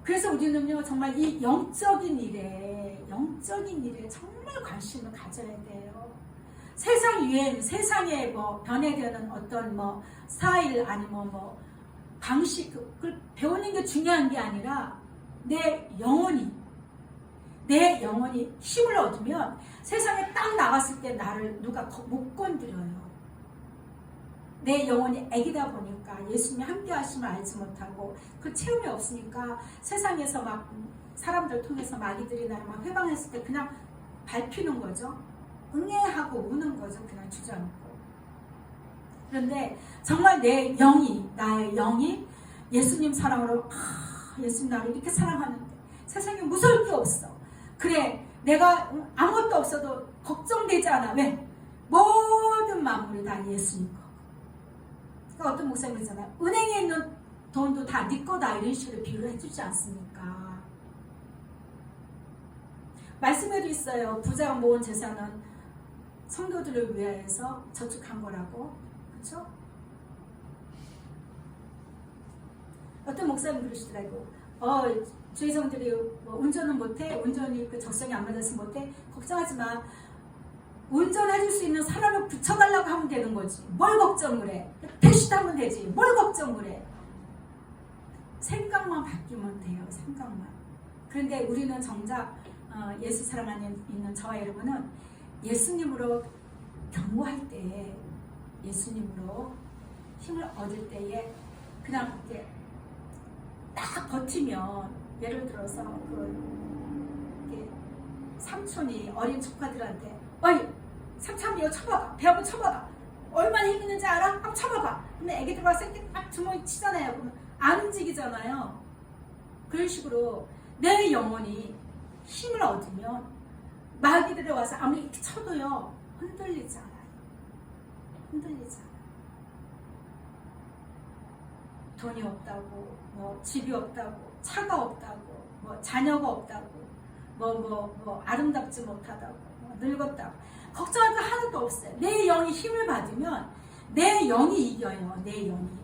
그래서 우리는요 정말 이 영적인 일에 정말 관심을 가져야 돼요. 세상 유행, 세상에 뭐 변해되는 어떤 뭐 스타일 아니면 뭐 방식 그걸 배우는 게 중요한 게 아니라 내 영혼이 힘을 얻으면 세상에 딱 나갔을 때 나를 누가 못 건드려요. 내 영혼이 애기다 보니까 예수님이 함께 하심을 알지 못하고 그 체험이 없으니까 세상에서 막 사람들 통해서 마귀들이 나를 막 회방했을 때 그냥 밟히는 거죠. 응애하고 우는 거죠. 그냥 주저앉고. 그런데 정말 나의 영이 예수님 사랑으로 예수님 나를 이렇게 사랑하는데 세상에 무서울 게 없어. 그래 내가 아무것도 없어도 걱정되지 않아. 왜? 모든 만물이 다 예수님 거. 그러니까 어떤 목사님이잖아요. 은행에 있는 돈도 다 네 거다 이런 식으로 비유를 해주지 않습니까? 말씀에도 있어요. 부자가 모은 재산은 성도들을 위하여서 저축한 거라고. 그렇죠? 어떤 목사님 그러시더라고. 주의 성들이 뭐 운전은 못해. 운전이 그 적성이 안 맞아서 못해. 걱정하지 마. 운전해줄 수 있는 사람을 붙여달라고 하면 되는 거지. 뭘 걱정을 해. 대시 타면 되지. 뭘 걱정을 해. 생각만 바뀌면 돼요. 생각만. 그런데 우리는 정작 예수 사랑 안에 있는 저와 여러분은 예수님으로 경고할 때에 예수님으로 힘을 얻을 때에 그냥 이렇게 딱 버티면 예를 들어서 이렇게 삼촌이 어린 조카들한테 어이 삼촌 이거 쳐봐봐. 배 한번 쳐봐봐. 얼마나 힘 있는지 알아? 한번 쳐봐봐. 근데 애기들 와서 이렇게 딱 주머니 치잖아요. 그러면 안 움직이잖아요. 그런 식으로 내 영혼이 힘을 얻으면 마귀들이 와서 아무리 이렇게 쳐도요 흔들리지 않아요. 흔들리지 않아요. 돈이 없다고, 뭐 집이 없다고, 차가 없다고, 뭐 자녀가 없다고, 뭐 아름답지 못하다고, 뭐 늙었다고 걱정할 거 하나도 없어요. 내 영이 힘을 받으면 내 영이 이겨요. 내 영이.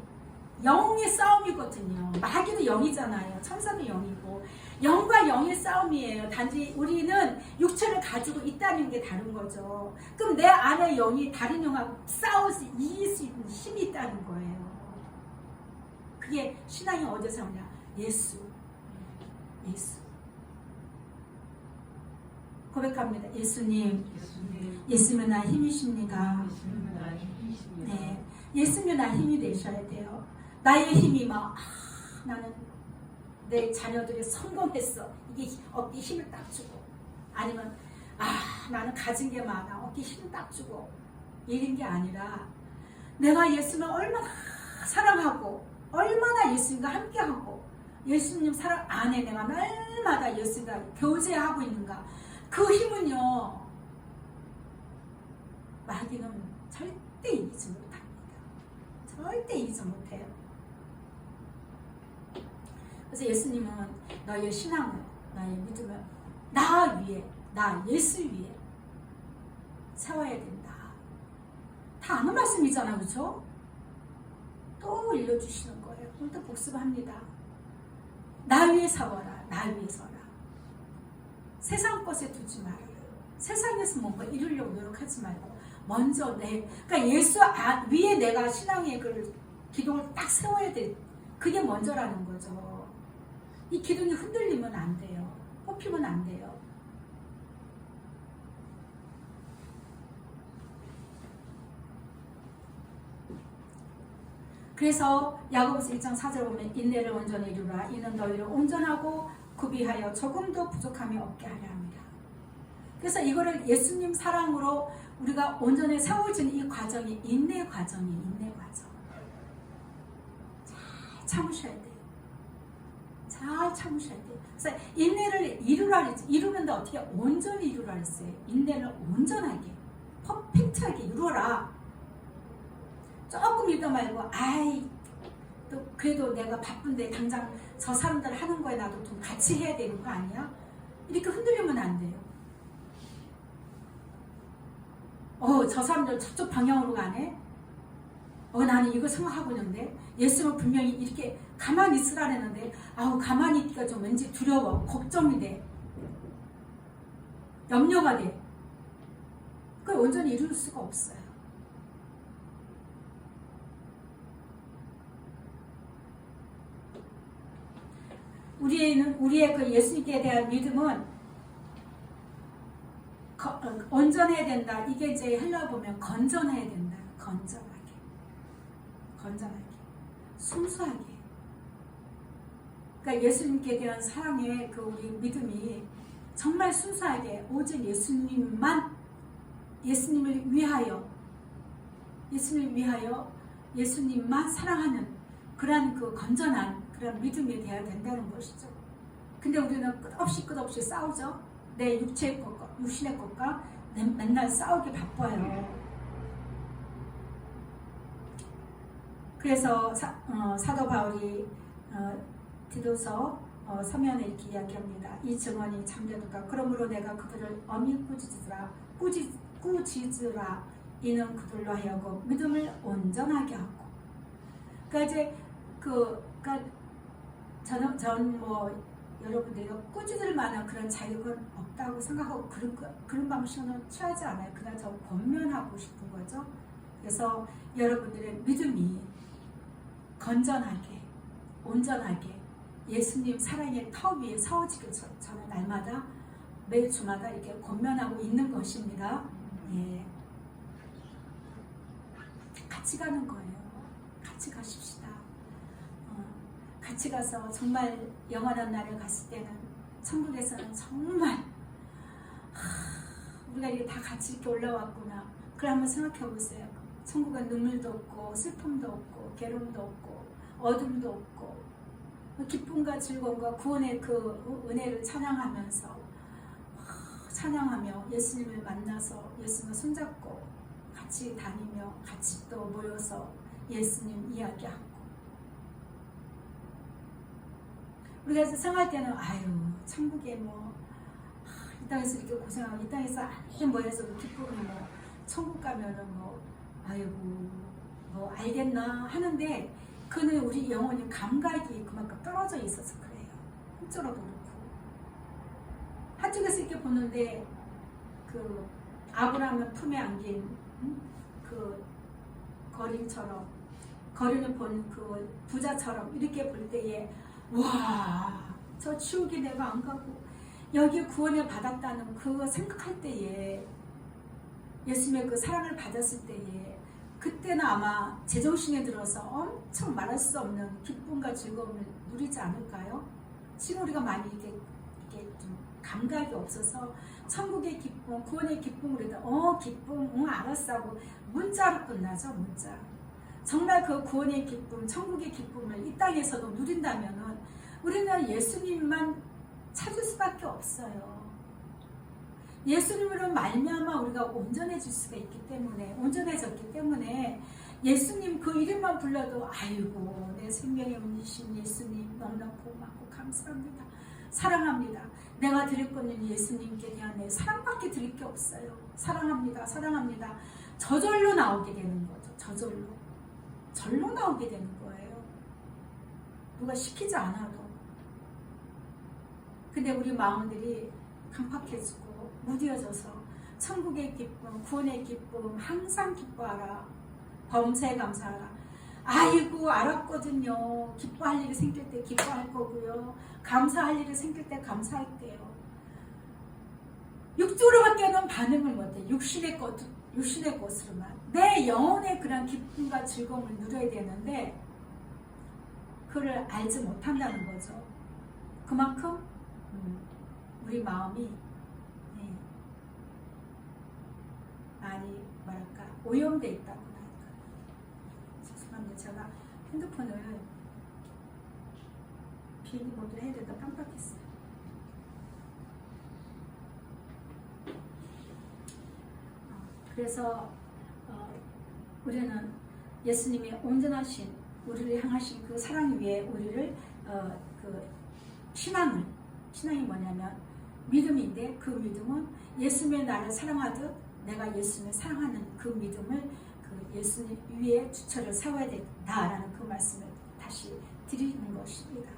영의 싸움이거든요. 마귀도 영이잖아요. 천사도 영이고 영과 영의 싸움이에요. 단지 우리는 육체를 가지고 있다는 게 다른 거죠. 그럼 내 안에 영이 다른 영하고 싸워서 이길 수 있는 힘이 있다는 거예요. 그게 신앙이 어디서 오냐? 예수. 고백합니다. 예수님, 예수님은 나의 힘이십니다. 네, 예수님은 나의 힘이 되셔야 돼요. 나의 힘이 막 나는 내 자녀들이 성공했어. 이게 어깨에 힘을 딱 주고 아니면 나는 가진 게 많아 어깨 힘 딱 주고 이런 게 아니라 내가 예수님을 얼마나 사랑하고 얼마나 예수님과 함께하고 예수님 사랑 안에 내가 날마다 예수님과 교제하고 있는가 그 힘은요 마귀는 절대 이기지 못합니다. 절대 이기지 못해요. 그래서 예수님은 너의 신앙을 너의 믿음을 나 위에 나 예수 위에 세워야 된다. 다 아는 말씀이잖아, 그렇죠? 또 일러주시는 거예요. 오늘도 복습합니다. 나 위에 서라, 나 위에 서라. 세상 것에 두지 말아요. 세상에서 뭔가 이루려고 노력하지 말고 먼저 그러니까 예수 위에 내가 신앙의 그 기둥을 딱 세워야 돼. 그게 먼저라는 거죠. 이 기둥이 흔들리면 안 돼요. 뽑히면 안 돼요. 그래서 야고보서 1장 4절 보면 인내를 온전히 이루라. 이는 너희를 온전하고 구비하여 조금도 부족함이 없게 하려 합니다. 그래서 이거를 예수님 사랑으로 우리가 온전히 세워진 이 과정이 인내 과정이에요. 인내 과정. 잘 참으셔야 돼요. 잘 참으셔야 돼요. 그래서 인내를 이루라 그랬지. 이루는데 어떻게 온전히 이루라 그랬어요. 인내를 온전하게 퍼펙트하게 이루어라. 조금 읽다 말고 또 그래도 내가 바쁜데 당장 저 사람들 하는 거에 나도 좀 같이 해야 되는 거 아니야? 이렇게 흔들리면 안 돼요. 저 사람들 저쪽 방향으로 가네? 나는 이거 생각하고 있는데 예수는 분명히 이렇게 가만히 있으라는데 가만히 있기가 좀 왠지 두려워. 걱정이 돼. 염려가 돼. 그걸 온전히 이룰 수가 없어요. 우리의 그 예수님께 대한 믿음은 온전해야 된다. 이게 이제 헬라어 보면 건전해야 된다. 건전하게, 순수하게. 그러니까 예수님께 대한 사랑의 그 우리 믿음이 정말 순수하게 오직 예수님을 위하여, 예수님만 사랑하는 그런 그 건전한 그런 믿음이 되어야 된다는 것이죠. 근데 우리는 끝없이 싸우죠. 내 육체의 것과 육신의 것과 맨날 싸우기 바빠요. 그래서 사도 바울이 디도서 서면에 이렇게 이야기합니다. 이 증언이 참되도다. 그러므로 내가 그들을 엄히 꾸짖으라. 이는 그들로 하여금 믿음을 온전하게 하고. 그러니까 이제 저는 여러분들이 꾸짖을 만한 그런 자격은 없다고 생각하고 그런 방식은 취하지 않아요. 그냥 저 권면하고 싶은 거죠. 그래서 여러분들의 믿음이 건전하게, 온전하게 예수님 사랑의 터 위에 서어지길 저는 날마다 매 주마다 이렇게 권면하고 있는 것입니다. 예. 같이 가는 거예요. 같이 가십시다. 같이 가서 정말 영원한 날에 갔을 때는 천국에서는 정말 우리가 이렇게 다 같이 이렇게 올라왔구나. 그걸 한번 생각해 보세요. 천국은 눈물도 없고 슬픔도 없고 괴로움도 없고 어둠도 없고 기쁨과 즐거움과 구원의 그 은혜를 찬양하면서 찬양하며 예수님을 만나서 예수님을 손잡고 같이 다니며 같이 또 모여서 예수님 이야기하고 우리가 생각할 때는 천국에 이 땅에서 이렇게 고생하고 이 땅에서 모여서 기쁨이 천국 가면은 알겠나 하는데 그는 우리 영혼이 감각이 그만큼 떨어져 있어서 그래요. 한쪽으로도 그렇고 한쪽에서 이렇게 보는데 그 아브라함을 품에 안긴 그 거린을 본 그 부자처럼 이렇게 볼 때에 와, 저 지옥에 내가 안 가고 여기에 구원을 받았다는 그거 생각할 때에 예수님의 그 사랑을 받았을 때에 그때는 아마 제정신에 들어서 엄청 말할 수 없는 기쁨과 즐거움을 누리지 않을까요? 지금 우리가 많이 이렇게 이렇게 좀 감각이 없어서 천국의 기쁨, 구원의 기쁨을 기쁨, 알았어 하고 문자로 끝나죠. 문자. 정말 그 구원의 기쁨, 천국의 기쁨을 이 땅에서도 누린다면은 우리는 예수님만 찾을 수밖에 없어요. 예수님으로 말미암아 우리가 온전해질 수가 있기 때문에, 온전해졌기 때문에 예수님 그 이름만 불러도 아이고 내 생명의 은이신 예수님 너무나 고맙고 감사합니다. 사랑합니다. 내가 드릴 거는 예수님께 대한 내 사랑밖에 드릴 게 없어요. 사랑합니다. 사랑합니다. 저절로 나오게 되는 거죠. 저절로. 절로 나오게 되는 거예요. 누가 시키지 않아도. 근데 우리 마음들이 강팍해지고 무뎌져서 천국의 기쁨, 구원의 기쁨 항상 기뻐하라. 범사에 감사하라. 아이고 알았거든요. 기뻐할 일이 생길 때 기뻐할 거고요. 감사할 일이 생길 때 감사할게요. 육적으로밖에는 반응을 못해. 육신의 것으로만. 내 영혼의 그런 기쁨과 즐거움을 누려야 되는데 그를 알지 못한다는 거죠. 그만큼 우리 마음이 많이 오염되어 있다고 할까요? 죄송합니다. 제가 핸드폰을 비행기 모드로 해야 되다 깜빡했어요. 그래서 우리는 예수님의 온전하신 우리를 향하신 그 사랑 위에 우리를 그 신앙이 뭐냐면 믿음인데 그 믿음은 예수님의 나를 사랑하듯 내가 예수님을 사랑하는 그 믿음을 그 예수님 위에 주처를 세워야 된다라는 그 말씀을 다시 드리는 것입니다.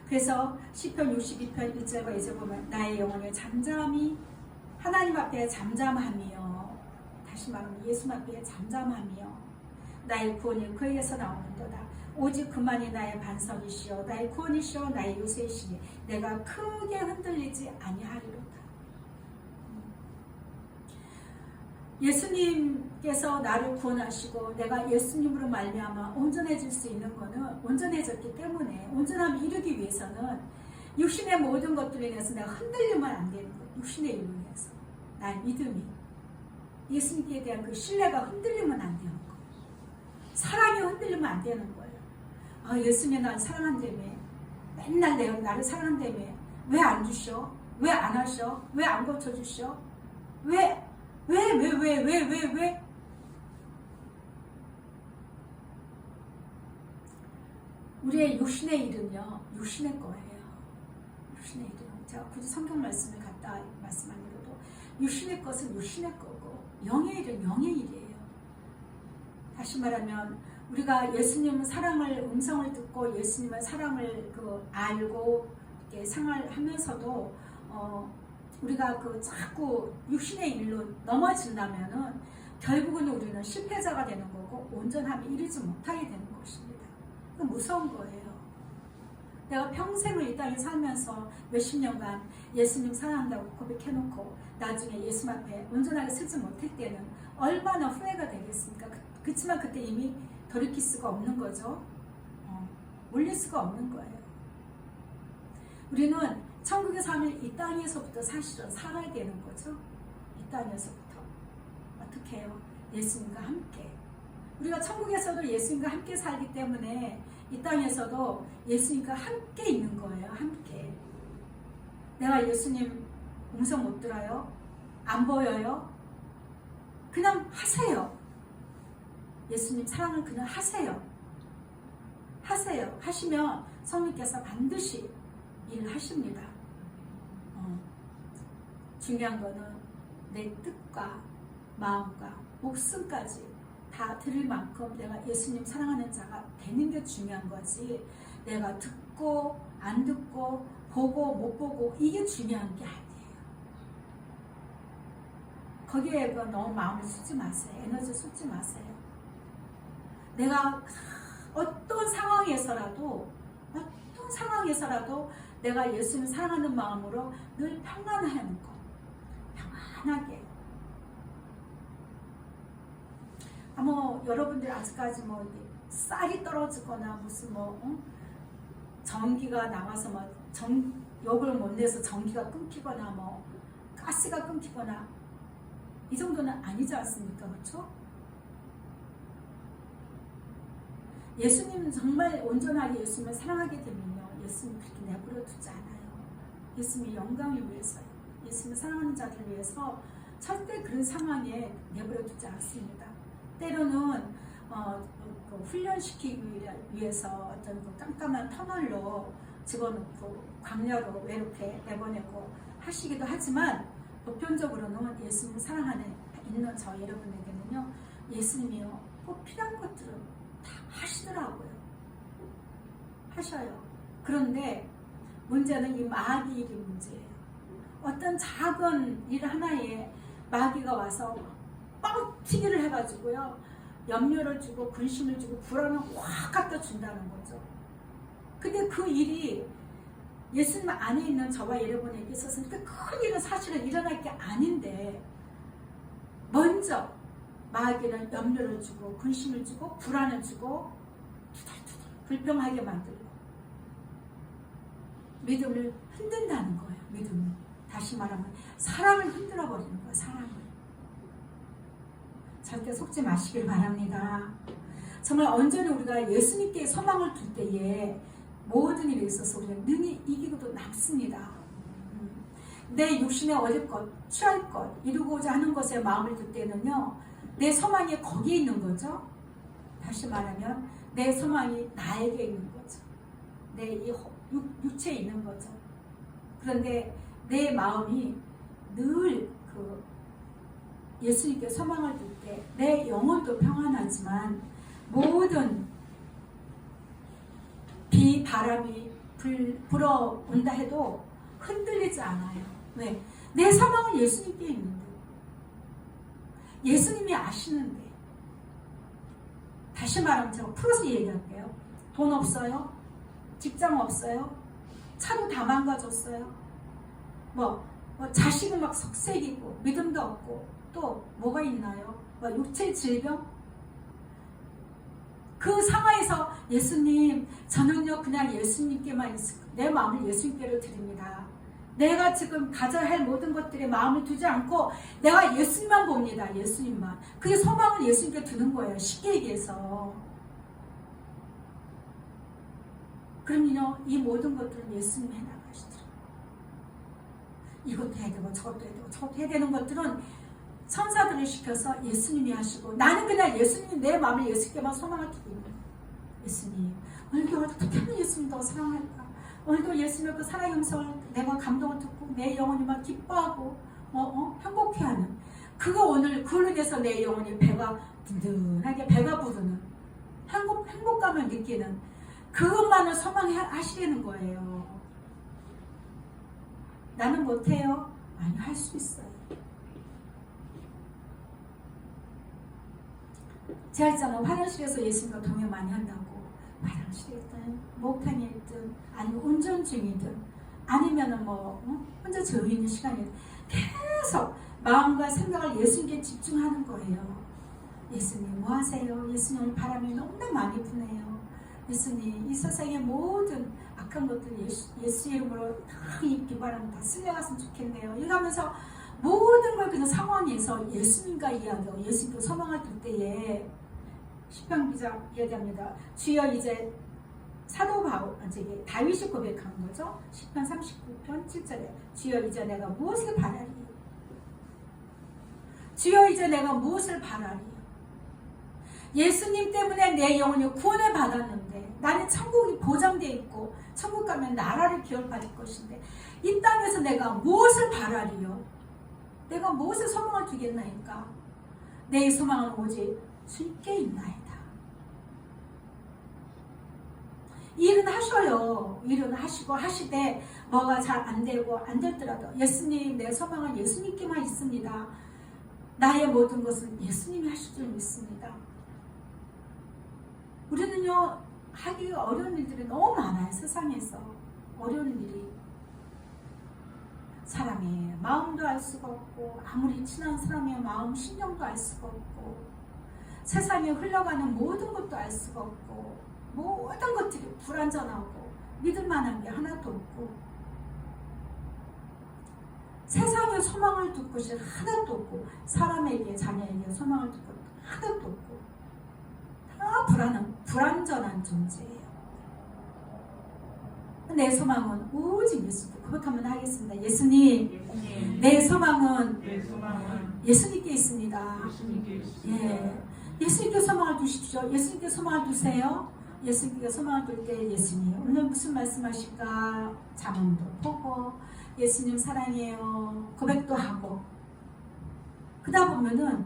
그래서 시편 62편 1절과 2절 보면 나의 영혼을 잠잠히 하나님 앞에 잠잠하며 다시 말하면 예수 앞에 잠잠하며 나의 구원이 그에게서 나오는도다. 오직 그만이 나의 반석이시여 나의 구원이시여 나의 요새이시니 내가 크게 흔들리지 아니하리로다. 예수님께서 나를 구원하시고 내가 예수님으로 말미암아 온전해질 수 있는 것은 온전해졌기 때문에 온전함을 이루기 위해서는 육신의 모든 것들에 대해서 내가 흔들리면 안 되는 거예요. 육신의 일로 인해서 나의 믿음이 예수님께 대한 그 신뢰가 흔들리면 안 되는 거예요. 사랑이 흔들리면 안 되는 거예요. 예수님이 나를 사랑한다며 맨날 내가 나를 사랑한다며 왜 안 주셔? 왜 안 하셔? 왜 안 고쳐주셔? 왜? 우리의 육신의 일은요, 육신의 거예요. 육신의 일은. 제가 굳이 성경 말씀을 갖다 말씀하려도 육신의 것은 육신의 거고, 영의 일은 영의 일이에요. 다시 말하면, 우리가 예수님 사랑을, 음성을 듣고 예수님의 사랑을 알고, 이렇게 생활하면서도, 우리가 자꾸 육신의 일로 넘어진다면은 결국은 우리는 실패자가 되는 거고 온전함에 이르지 못하게 되는 것입니다. 그 무서운 거예요. 내가 평생을 이 땅에 살면서 몇십 년간 예수님 사랑한다고 고백해놓고 나중에 예수 앞에 온전하게 서지 못할 때는 얼마나 후회가 되겠습니까? 그렇지만 그때 이미 돌이킬 수가 없는 거죠. 올릴 수가 없는 거예요. 우리는 천국의 삶을 이 땅에서부터 사실은 살아야 되는 거죠. 이 땅에서부터. 어떻게 해요? 예수님과 함께. 우리가 천국에서도 예수님과 함께 살기 때문에 이 땅에서도 예수님과 함께 있는 거예요. 함께. 내가 예수님 음성 못 들어요? 안 보여요? 그냥 하세요. 예수님 사랑을 그냥 하세요. 하세요. 하시면 성령께서 반드시 일을 하십니다. 중요한 거는 내 뜻과 마음과 목숨까지 다 드릴 만큼 내가 예수님 사랑하는 자가 되는 게 중요한 거지. 내가 듣고 안 듣고 보고 못 보고 이게 중요한 게 아니에요. 거기에 너무 마음을 쏟지 마세요. 에너지 쏟지 마세요. 내가 어떤 상황에서라도 내가 예수님 사랑하는 마음으로 늘 평안하는 거. 편하게. 여러분들 아직까지 쌀이 떨어지거나 무슨 전기가 나와서 욕을 못 내서 전기가 끊기거나 가스가 끊기거나 이 정도는 아니지 않습니까? 그렇죠? 예수님은 정말 온전하게 예수님을 사랑하게 되면요, 예수님 그렇게 내버려 두지 않아요. 예수님의 영광을 위해서요, 예수님을 사랑하는 자들을 위해서 절대 그런 상황에 내버려 두지 않습니다. 때로는 훈련시키기 위해서 어떤 깜깜한 터널로 집어넣고 광야로 외롭게 내보내고 하시기도 하지만, 보편적으로는 예수님을 사랑하는 있는 저 여러분에게는요, 예수님이요 꼭 필요한 것들은 다 하시더라고요. 하셔요. 그런데 문제는 이 마귀 일이 문제예요. 어떤 작은 일 하나에 마귀가 와서 뻥튀기를 해가지고요, 염려를 주고 근심을 주고 불안을 확 갖다 준다는 거죠. 근데 그 일이 예수님 안에 있는 저와 여러분에게 있어서는 그 큰 일은 사실은 일어날 게 아닌데, 먼저 마귀는 염려를 주고 근심을 주고 불안을 주고 투덜투덜 불평하게 만들고 믿음을 흔든다는 거예요. 믿음을, 다시 말하면 사랑을 흔들어 버리는 거예요. 사랑을. 절대 속지 마시길 바랍니다. 정말 온전히 우리가 예수님께 소망을 둘 때에 모든 일에 있어서 우리가 능히 이기고도 남습니다. 내 육신에 얻을 것, 취할 것, 이루고자 하는 것에 마음을 둘 때는요, 내 소망이 거기에 있는 거죠. 다시 말하면 내 소망이 나에게 있는 거죠. 내 육체에 있는 거죠. 그런데 내 마음이 늘 예수님께 소망을 둘 때 내 영혼도 평안하지만 모든 비, 바람이 불어온다 해도 흔들리지 않아요. 왜? 내 소망은 예수님께 있는데, 예수님이 아시는데. 다시 말하면 제가 풀어서 얘기할게요. 돈 없어요? 직장 없어요? 차도 다 망가졌어요? 자식은 막 속색이고 믿음도 없고 또 뭐가 있나요? 육체 질병? 그 상황에서 예수님, 저는요 그냥 예수님께만 내 마음을 예수님께로 드립니다. 내가 지금 가져야 할 모든 것들에 마음을 두지 않고 내가 예수님만 봅니다. 예수님만. 그게 소망을 예수님께 두는 거예요. 쉽게 얘기해서. 그럼요, 이 모든 것들은 예수님이 해나가시더라고요. 이것도 해야 되고 저것도 해야 되고 저것도 해야 되는 것들은 천사들을 시켜서 예수님이 하시고, 나는 그냥 예수님, 내 마음을 예수님께만 소망을 두고 있는 거예요. 예수님, 오늘도 어떻게 하면 예수님 더 사랑할까? 오늘도 예수님의 그 사랑의 음성을 내가 감동을 듣고 내 영혼이 막 기뻐하고 행복해하는, 그걸로 인해서 내 영혼이 배가 든든하게 배가 부르는 행복감을 느끼는 그것만을 소망하시려는 거예요. 나는 못해요? 아니, 할 수 있어요. 제가 있잖아요, 화장실에서 예수님과 동행 많이 한다고. 화장실에 있든 목욕탕에 있든 아니면 운전 중이든 아니면은 혼자 조용히 있는 시간에 계속 마음과 생각을 예수님께 집중하는 거예요. 예수님 뭐 하세요? 예수님 오늘 바람이 너무나 많이 부네요. 예수님 이 세상의 모든 악한 것들 예수 이름으로 다 이 비바람 다 쓸려갔으면 좋겠네요. 이러면서 모든 걸 그냥 상황에서 예수님과 이야기하고 예수님께 소망을 둘 때에 시편 기자 이야기합니다. 주여, 이제 사도 다윗이 고백한 거죠. 시편 39편 7절에 주여, 이제 내가 무엇을 바라리? 주여, 이제 내가 무엇을 바라리? 예수님 때문에 내 영혼이 구원을 받았는데, 나는 천국이 보장되어 있고 천국 가면 나라를 기업받을 것인데 이 땅에서 내가 무엇을 바라리요? 내가 무엇을 소망을 두겠나이까? 내 소망은 오직 주께 있나이다. 일은 하셔요. 일은 하시고 하시되 뭐가 잘 안되고 안되더라도 예수님, 내 소망은 예수님께만 있습니다. 나의 모든 것은 예수님이 하실 줄 믿습니다. 우리는요, 하기가 어려운 일들이 너무 많아요. 세상에서 어려운 일이. 사람의 마음도 알 수가 없고, 아무리 친한 사람의 마음, 신경도 알 수가 없고, 세상에 흘러가는 모든 것도 알 수가 없고, 모든 것들이 불완전하고 믿을 만한 게 하나도 없고 세상에 소망을 둘 곳이 하나도 없고 사람에게 자녀에게 소망을 둘 곳 하나도 없고 다 불완전한 존재예요. 내 소망은 오직 예수. 고백 한번 하겠습니다. 예수님, 내 소망은 예수님께 있습니다. 예, 예수님께 소망을 두십시오. 예수님께 소망을 두세요. 예수님께 소망을 둘 때 예수님 오늘 무슨 말씀하실까 잠언도 보고 예수님 사랑해요 고백도 하고 그러다 보면은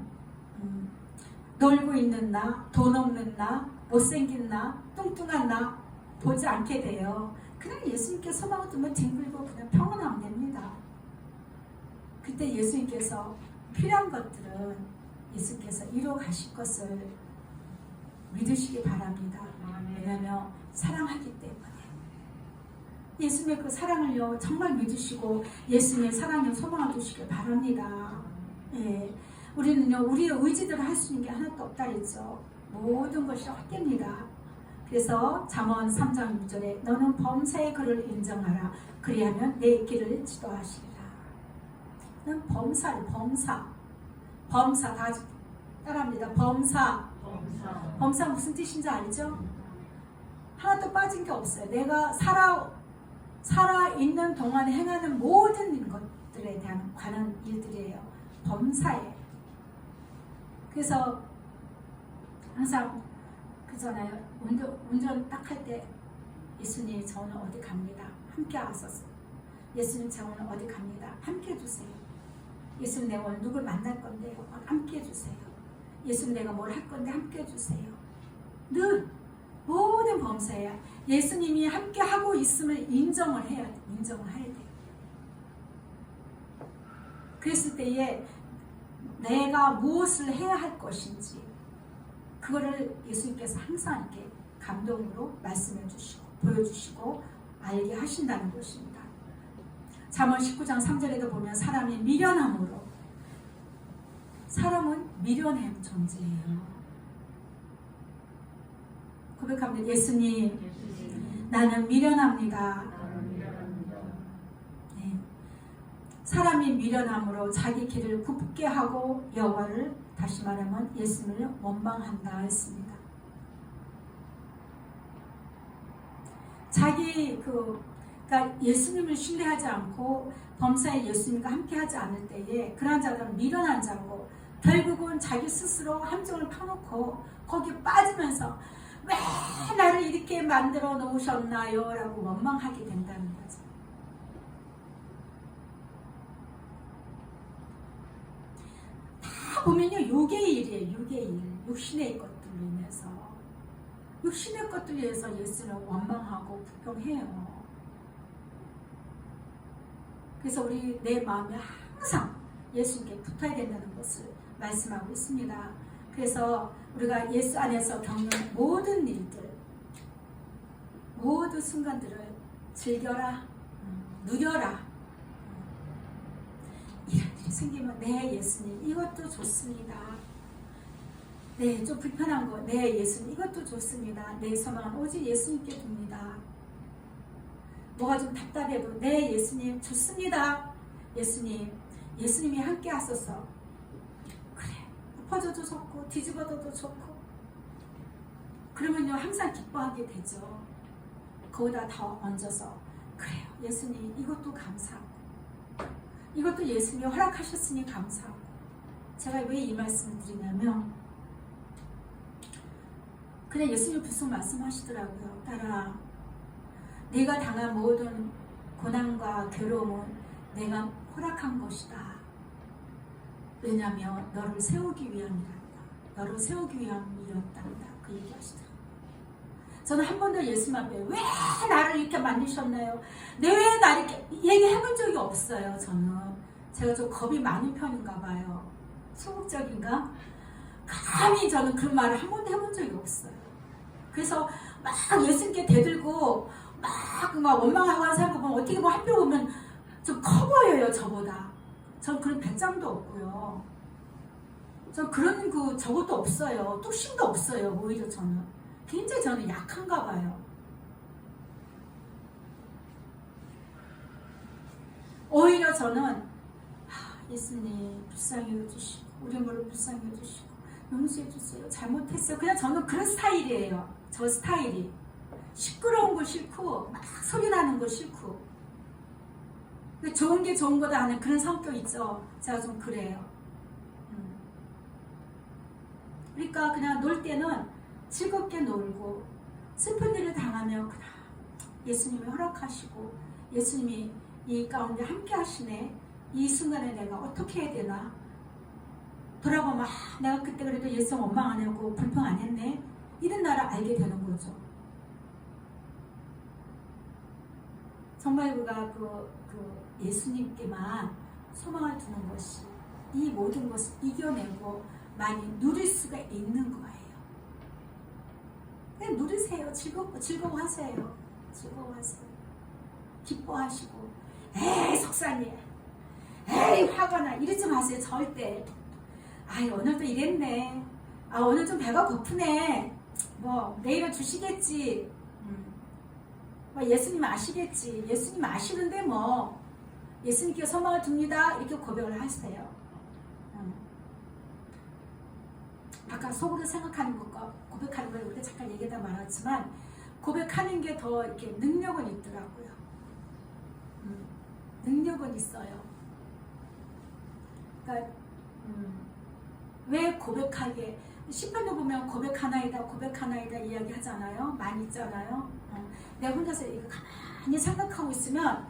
놀고 있는 나, 돈 없는 나, 못생긴 나, 뚱뚱한 나 보지 않게 돼요. 그냥 예수님께 소망을 두면 뒹굴고 그냥 평온하면 됩니다. 그때 예수님께서 필요한 것들은 예수님께서 이루어 가실 것을 믿으시기 바랍니다. 왜냐하면 사랑하기 때문에 예수님의 그 사랑을요 정말 믿으시고 예수님의 사랑에 소망을 두시길 바랍니다. 예, 우리는요 우리의 의지대로 할 수 있는 게 하나도 없다 그랬죠. 모든 것이 헛됩니다. 그래서 잠언 3장 6절에 너는 범사의 그를 인정하라 그리하면 내 길을 지도하시리라. 넌 범사 다 따라합니다. 범사 무슨 뜻인지 알죠? 하나도 빠진 게 없어요. 내가 살아있는 동안에 행하는 모든 것들에 대한 관한 일들이에요. 범사예요. 그래서 항상 그잖아요. 운전 딱 할 때 예수님 저 오늘 어디 갑니다. 함께 하소서. 예수님 저 오늘 어디 갑니다. 함께 해주세요. 예수님 내가 오늘 누굴 만날 건데 함께 해주세요. 예수님 내가 뭘 할 건데 함께 해주세요. 늘 모든 범사야. 예수님이 함께 하고 있음을 인정을 해야 돼. 그랬을 때에 내가 무엇을 해야 할 것인지 그거를 예수님께서 항상 이렇게 감동으로 말씀해 주시고 보여주시고 알게 하신다는 것입니다. 잠언 19장 3절에도 보면 사람이 미련함으로 사람은 미련한 존재예요. 고백합니다. 예수님, 나는 미련합니다. 네. 사람이 미련함으로 자기 길을 굽게 하고 여호와를 다시 말하면 예수님을 원망한다 했습니다. 그러니까 예수님을 신뢰하지 않고 범사에 예수님과 함께하지 않을 때에 그러한 자들은 미련한 자고 결국은 자기 스스로 함정을 파놓고 거기에 빠지면서 왜 나를 이렇게 만들어 놓으셨나요? 라고 원망하게 된다는 거죠. 다 보면요 육의 일이에요. 육의 일. 육신의 것들로 인해서 육신의 것들로 인해서 예수를 원망하고 불평해요. 그래서 우리 내 마음에 항상 예수님께 붙어야 된다는 것을 말씀하고 있습니다. 그래서 우리가 예수 안에서 겪는 모든 일들, 모든 순간들을 즐겨라, 누려라. 이런 일이 생기면 네 예수님 이것도 좋습니다. 네 좀 불편한 거 네 예수님 이것도 좋습니다. 내 소망은 오직 예수님께 둡니다. 뭐가 좀 답답해도 네 예수님 좋습니다. 예수님이 함께 하소서. 그래 엎어져도 좋고 뒤집어져도 좋고 그러면요 항상 기뻐하게 되죠. 거기다 더 얹어서 그래요 예수님 이것도 감사하고 이것도 예수님이 허락하셨으니 감사하고. 제가 왜 이 말씀을 드리냐면 그냥 예수님 무슨 말씀하시더라고요. 딸아 네가 당한 모든 고난과 괴로움은 내가 허락한 것이다. 왜냐하면 너를 세우기 위함이란다. 너를 세우기 위함이었단다. 그 얘기하시더라고요. 저는 한 번도 예수님 앞에 왜 나를 이렇게 만드셨나요? 왜 나를 이렇게 얘기해본 적이 없어요. 제가 좀 겁이 많은 편인가 봐요. 소극적인가? 감히 저는 그런 말을 한 번도 해본 적이 없어요. 그래서 막 예수님께 대들고 막 원망하고 하는 사람 보면 어떻게 보면 한편 보면 좀 커 보여요. 저보다. 전 그런 배짱도 없고요. 전 그런 저것도 없어요. 뚝심도 없어요. 오히려 저는 굉장히 약한가 봐요. 오히려 저는 예수님 불쌍히 여주시고 우리 모를 불쌍히 여주시고 용서해 주세요. 잘못했어요. 그냥 저는 그런 스타일이에요. 저 스타일이 시끄러운 거 싫고 막 소리 나는 거 싫고 좋은 게 좋은 거다 하는 그런 성격 있죠. 제가 좀 그래요. 그러니까 그냥 놀 때는 즐겁게 놀고 슬픈 일을 당하면 그냥 예수님이 허락하시고 예수님이 이 가운데 함께 하시네. 이 순간에 내가 어떻게 해야 되나 돌아보면 내가 그때 그래도 예수 원망 안 하고 불평 안 했네. 이런 나를 알게 되는 거죠. 정말 우리가 그 예수님께만 소망을 두는 것이 이 모든 것을 이겨내고 많이 누릴 수가 있는 거예요. 그냥 누리세요. 즐거워하세요. 즐거워하세요. 기뻐하시고 에이 속상해. 에이 화가 나. 이러지 마세요. 절대. 아이 오늘도 이랬네. 아 오늘 좀 배가 고프네. 뭐 내일은 주시겠지. 뭐 예수님 아시겠지. 예수님 아시는데 뭐 예수님께 소망을 둡니다. 이렇게 고백을 하세요. 아까 속으로 생각하는 것과 고백하는 걸 우리가 잠깐 얘기하다 말았지만 고백하는 게 더 이렇게 능력은 있더라고요. 능력은 있어요. 그러니까 왜 고백하게 시편도 보면 고백하나이다 이야기 하잖아요. 많이 있잖아요. 내가 혼자서 이거 가만히 생각하고 있으면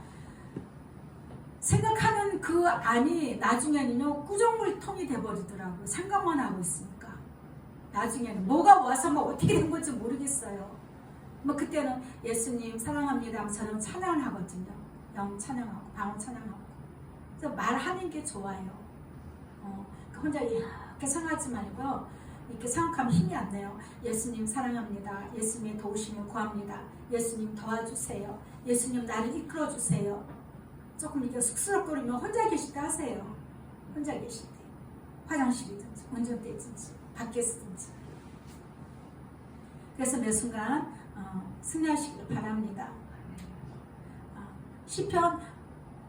생각하는 그 안이 나중에는요 구정물통이 돼버리더라고요. 생각만 하고 있으니까 나중에는 뭐가 와서 뭐 어떻게 된 건지 모르겠어요. 뭐 그때는 예수님 사랑합니다 하면 저는 찬양을 하거든요. 영 찬양하고 방언 찬양하고 그래서 말하는 게 좋아요. 혼자 이렇게 생각하지 말고요. 이렇게 생각하면 힘이 안 나요. 예수님 사랑합니다. 예수님의 도우심을 구합니다. 예수님 도와주세요. 예수님 나를 이끌어주세요. 조금 이렇게 쑥스럽거리면 혼자 계실 때 하세요. 혼자 계실 때. 화장실이든지 운전대든지 밖에 쓰든지. 그래서 매 순간 승리하시길 바랍니다. 시편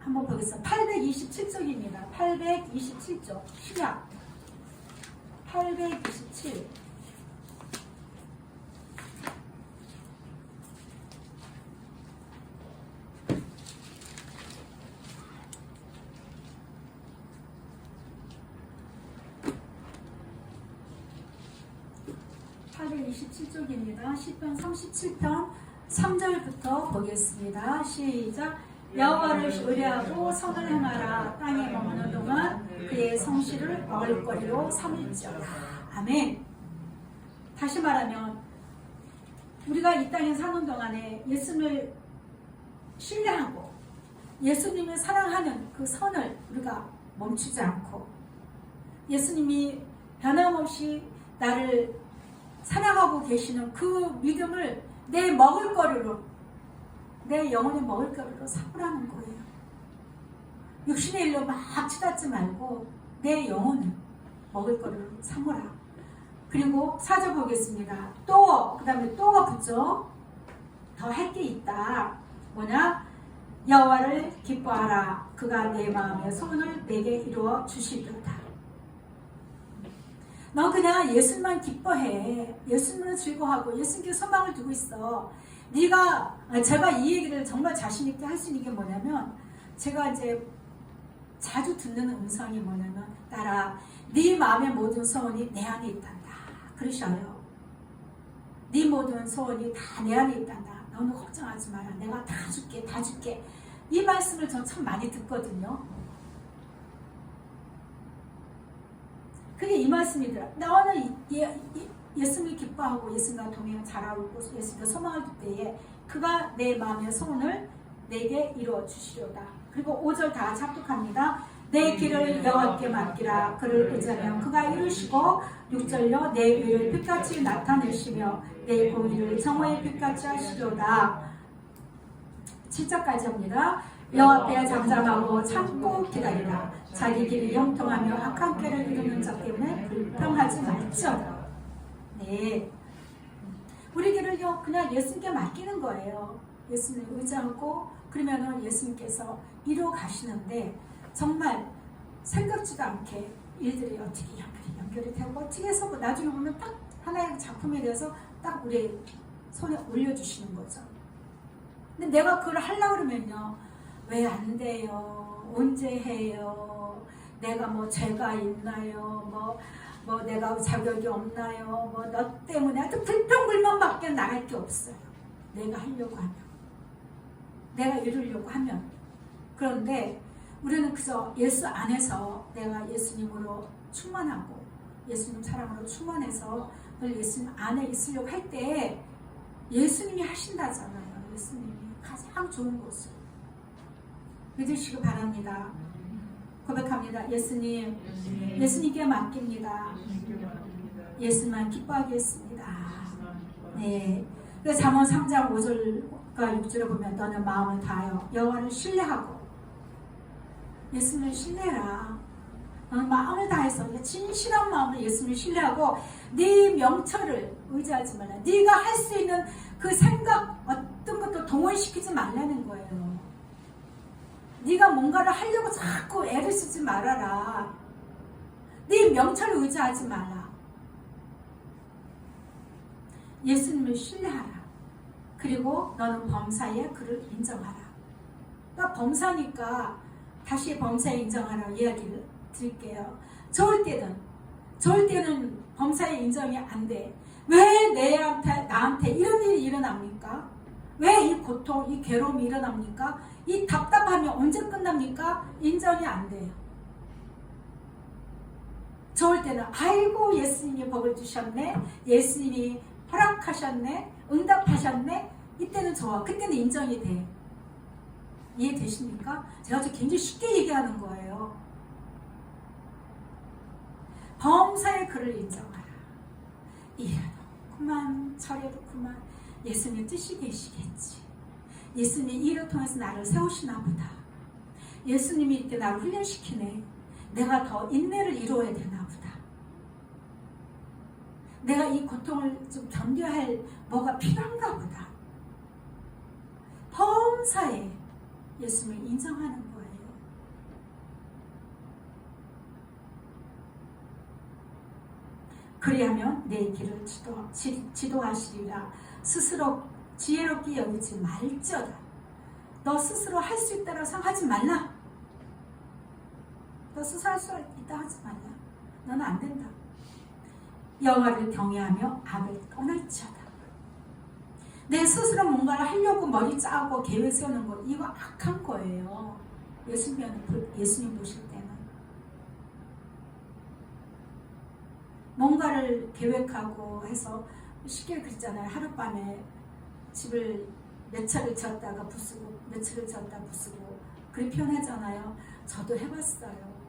한번 보겠습니다. 827쪽입니다. 827쪽 시작 827 827쪽입니다. 시편 37편 3절부터 보겠습니다. 시작 여호와를 의뢰하고 선을 행하라. 땅에 머무는 동안 그의 성실을 먹을거리로 삼을지어다. 아멘. 다시 말하면 우리가 이 땅에 사는 동안에 예수님을 신뢰하고 예수님을 사랑하는 그 선을 우리가 멈추지 않고 예수님이 변함없이 나를 사랑하고 계시는 그 믿음을 내 먹을거리로 내 영혼의 먹을거리로 삼으라는 거예요. 육신의 일로 막 치닫지 말고 내 영혼을 먹을거리로 삼으라. 그리고 4절 보겠습니다. 또 그 다음에 또가 붙죠. 더 할 게 있다. 뭐냐? 여호와를 기뻐하라. 그가 내 마음의 소원을 내게 이루어 주시리로다. 너 그냥 예수님만 기뻐해. 예수님을 즐거워하고 예수님께 소망을 두고 있어. 제가 이 얘기를 정말 자신있게 할 수 있는 게 뭐냐면 제가 이제 자주 듣는 음성이 뭐냐면 딸아 네 마음의 모든 소원이 내 안에 있단다. 그러셔요. 네 모든 소원이 다 내 안에 있단다. 너무 걱정하지 마라. 내가 다 줄게. 이 말씀을 전 참 많이 듣거든요. 그게 이 말씀이더라. 나는 예수님을 기뻐하고 예수님과 동행 잘하고 예수님과 소망을 둘 때에 그가 내 마음의 소원을 내게 이루어 주시려다. 그리고 5절 다 합독합니다. 내 길을 여호와께 맡기라. 그를 의지하면 그가 이루시고 6절요 내 의를 빛같이 나타내시며 내 공의를 정오의 빛같이 하시려다. 7절까지 합니다. 여호와 앞에 잠잠하고 참고 기다리라. 자기 길이 형통하며 악한 꾀를 이루는 자 때문에 불평하지 말지어다. 네, 우리 길을요 그냥 예수님께 맡기는 거예요. 예수님을 의지하고 그러면은 예수님께서 이루어 가시는데 정말 생각지도 않게 일들이 어떻게 연결이 되고 어떻게 해서 나중에 보면 딱 하나의 작품에 대해서 딱 우리 손에 올려주시는 거죠. 근데 내가 그걸 하려고 그러면요, 왜 안 돼요? 언제 해요? 내가 뭐 죄가 있나요? 뭐 내가 자격이 없나요? 뭐 너 때문에 하여튼 불평불만밖에 나갈 게 없어요. 내가 하려고 하면, 내가 이루려고 하면. 그런데 우리는 그저 예수 안에서 내가 예수님으로 충만하고 예수님 사랑으로 충만해서 늘 예수님 안에 있으려고 할 때 예수님이 하신다잖아요. 예수님이 가장 좋은 곳을 믿으시기 바랍니다. 고백합니다. 예수님, 예수님께 맡깁니다. 예수만 기뻐하겠습니다. 네. 그래서 잠언 3장 5절과 6절을 보면 너는 마음을 다하여 여호와를 신뢰하고, 예수님을 신뢰라. 너는 마음을 다해서 진실한 마음으로 예수님을 신뢰하고 네 명철을 의지하지 말라. 네가 할 수 있는 그 생각 어떤 것도 동원시키지 말라는 거예요. 네가 뭔가를 하려고 자꾸 애를 쓰지 말아라. 네 명철을 의지하지 마라. 예수님을 신뢰하라. 그리고 너는 범사에 그를 인정하라. 그러니까 범사니까 다시 범사에 인정하라고 이야기를 드릴게요. 좋을 때는 범사에 인정이 안 돼. 왜 나한테 이런 일이 일어납니까? 왜 이 고통, 이 괴로움이 일어납니까? 이 답답함이 언제 끝납니까? 인정이 안 돼요. 좋을 때는 아이고 예수님이 복을 주셨네, 예수님이 허락하셨네, 응답하셨네. 이때는 좋아. 그때는 인정이 돼. 이해되십니까? 제가 굉장히 쉽게 얘기하는 거예요. 범사의 그를 인정하라. 이해도 그만, 저래도 그만. 예수님 뜻이 계시겠지. 예수님이 이를 통해서 나를 세우시나 보다. 예수님이 이때 나를 훈련시키네. 내가 더 인내를 이루어야 되나 보다. 내가 이 고통을 좀 견뎌야 할 뭐가 필요한가 보다. 범사에 예수님을 인정하는 거예요. 그리하면 내 길을 지도하시리라. 스스로 지혜롭게 여기지 말지어다. 너 스스로 할 수 있다고 생각하지 말라. 너 스스로 할 수 있다 하지 말라. 너는 안 된다. 여호와를 경외하며 악을 떠날지어다. 내 스스로 뭔가를 하려고 머리 짜고 계획 세우는 거, 이거 악한 거예요. 예수님 보실 때는 뭔가를 계획하고 해서 쉽게 그랬잖아요. 하룻밤에 집을 몇 차를 지었다가 부수고 몇 차를 지었다 부수고 그렇게 표현하잖아요. 저도 해봤어요.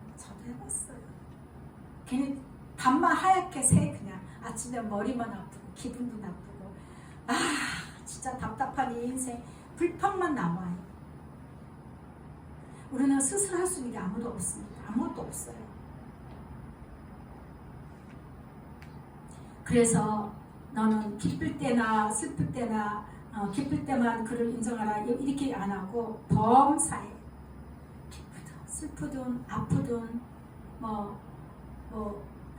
괜히 밤만 하얗게 새. 그냥 아침에 머리만 아프고 기분도 나쁘고, 진짜 답답한 이 인생, 불평만 남아요. 우리는 스스로 할 수 있는 게 아무도 없습니다. 아무것도 없어요. 그래서 너는 기쁠 때나 슬플 때나 기쁠 때만 그를 인정하라 이렇게 안 하고 범사에 기쁘든 슬프든 아프든 뭐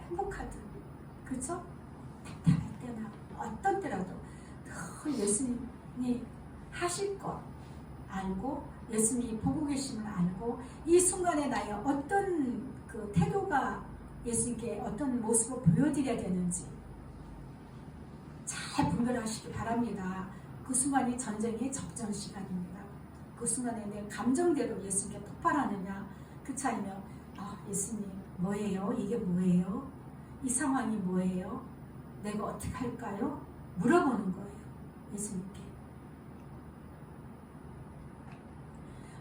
행복하든, 그렇죠? 답답할 때나 어떤 때라도 늘 예수님이 하실 것 알고 예수님이 보고 계심을 알고 이 순간에 나의 어떤 그 태도가 예수님께 어떤 모습을 보여드려야 되는지 잘 분별하시기 바랍니다. 그 순간이 전쟁의 적정 시간입니다. 그 순간에 내 감정대로 예수님께 폭발하느냐, 그 차이면 예수님 뭐예요? 이게 뭐예요? 이 상황이 뭐예요? 내가 어떻게 할까요? 물어보는 거예요. 예수님께.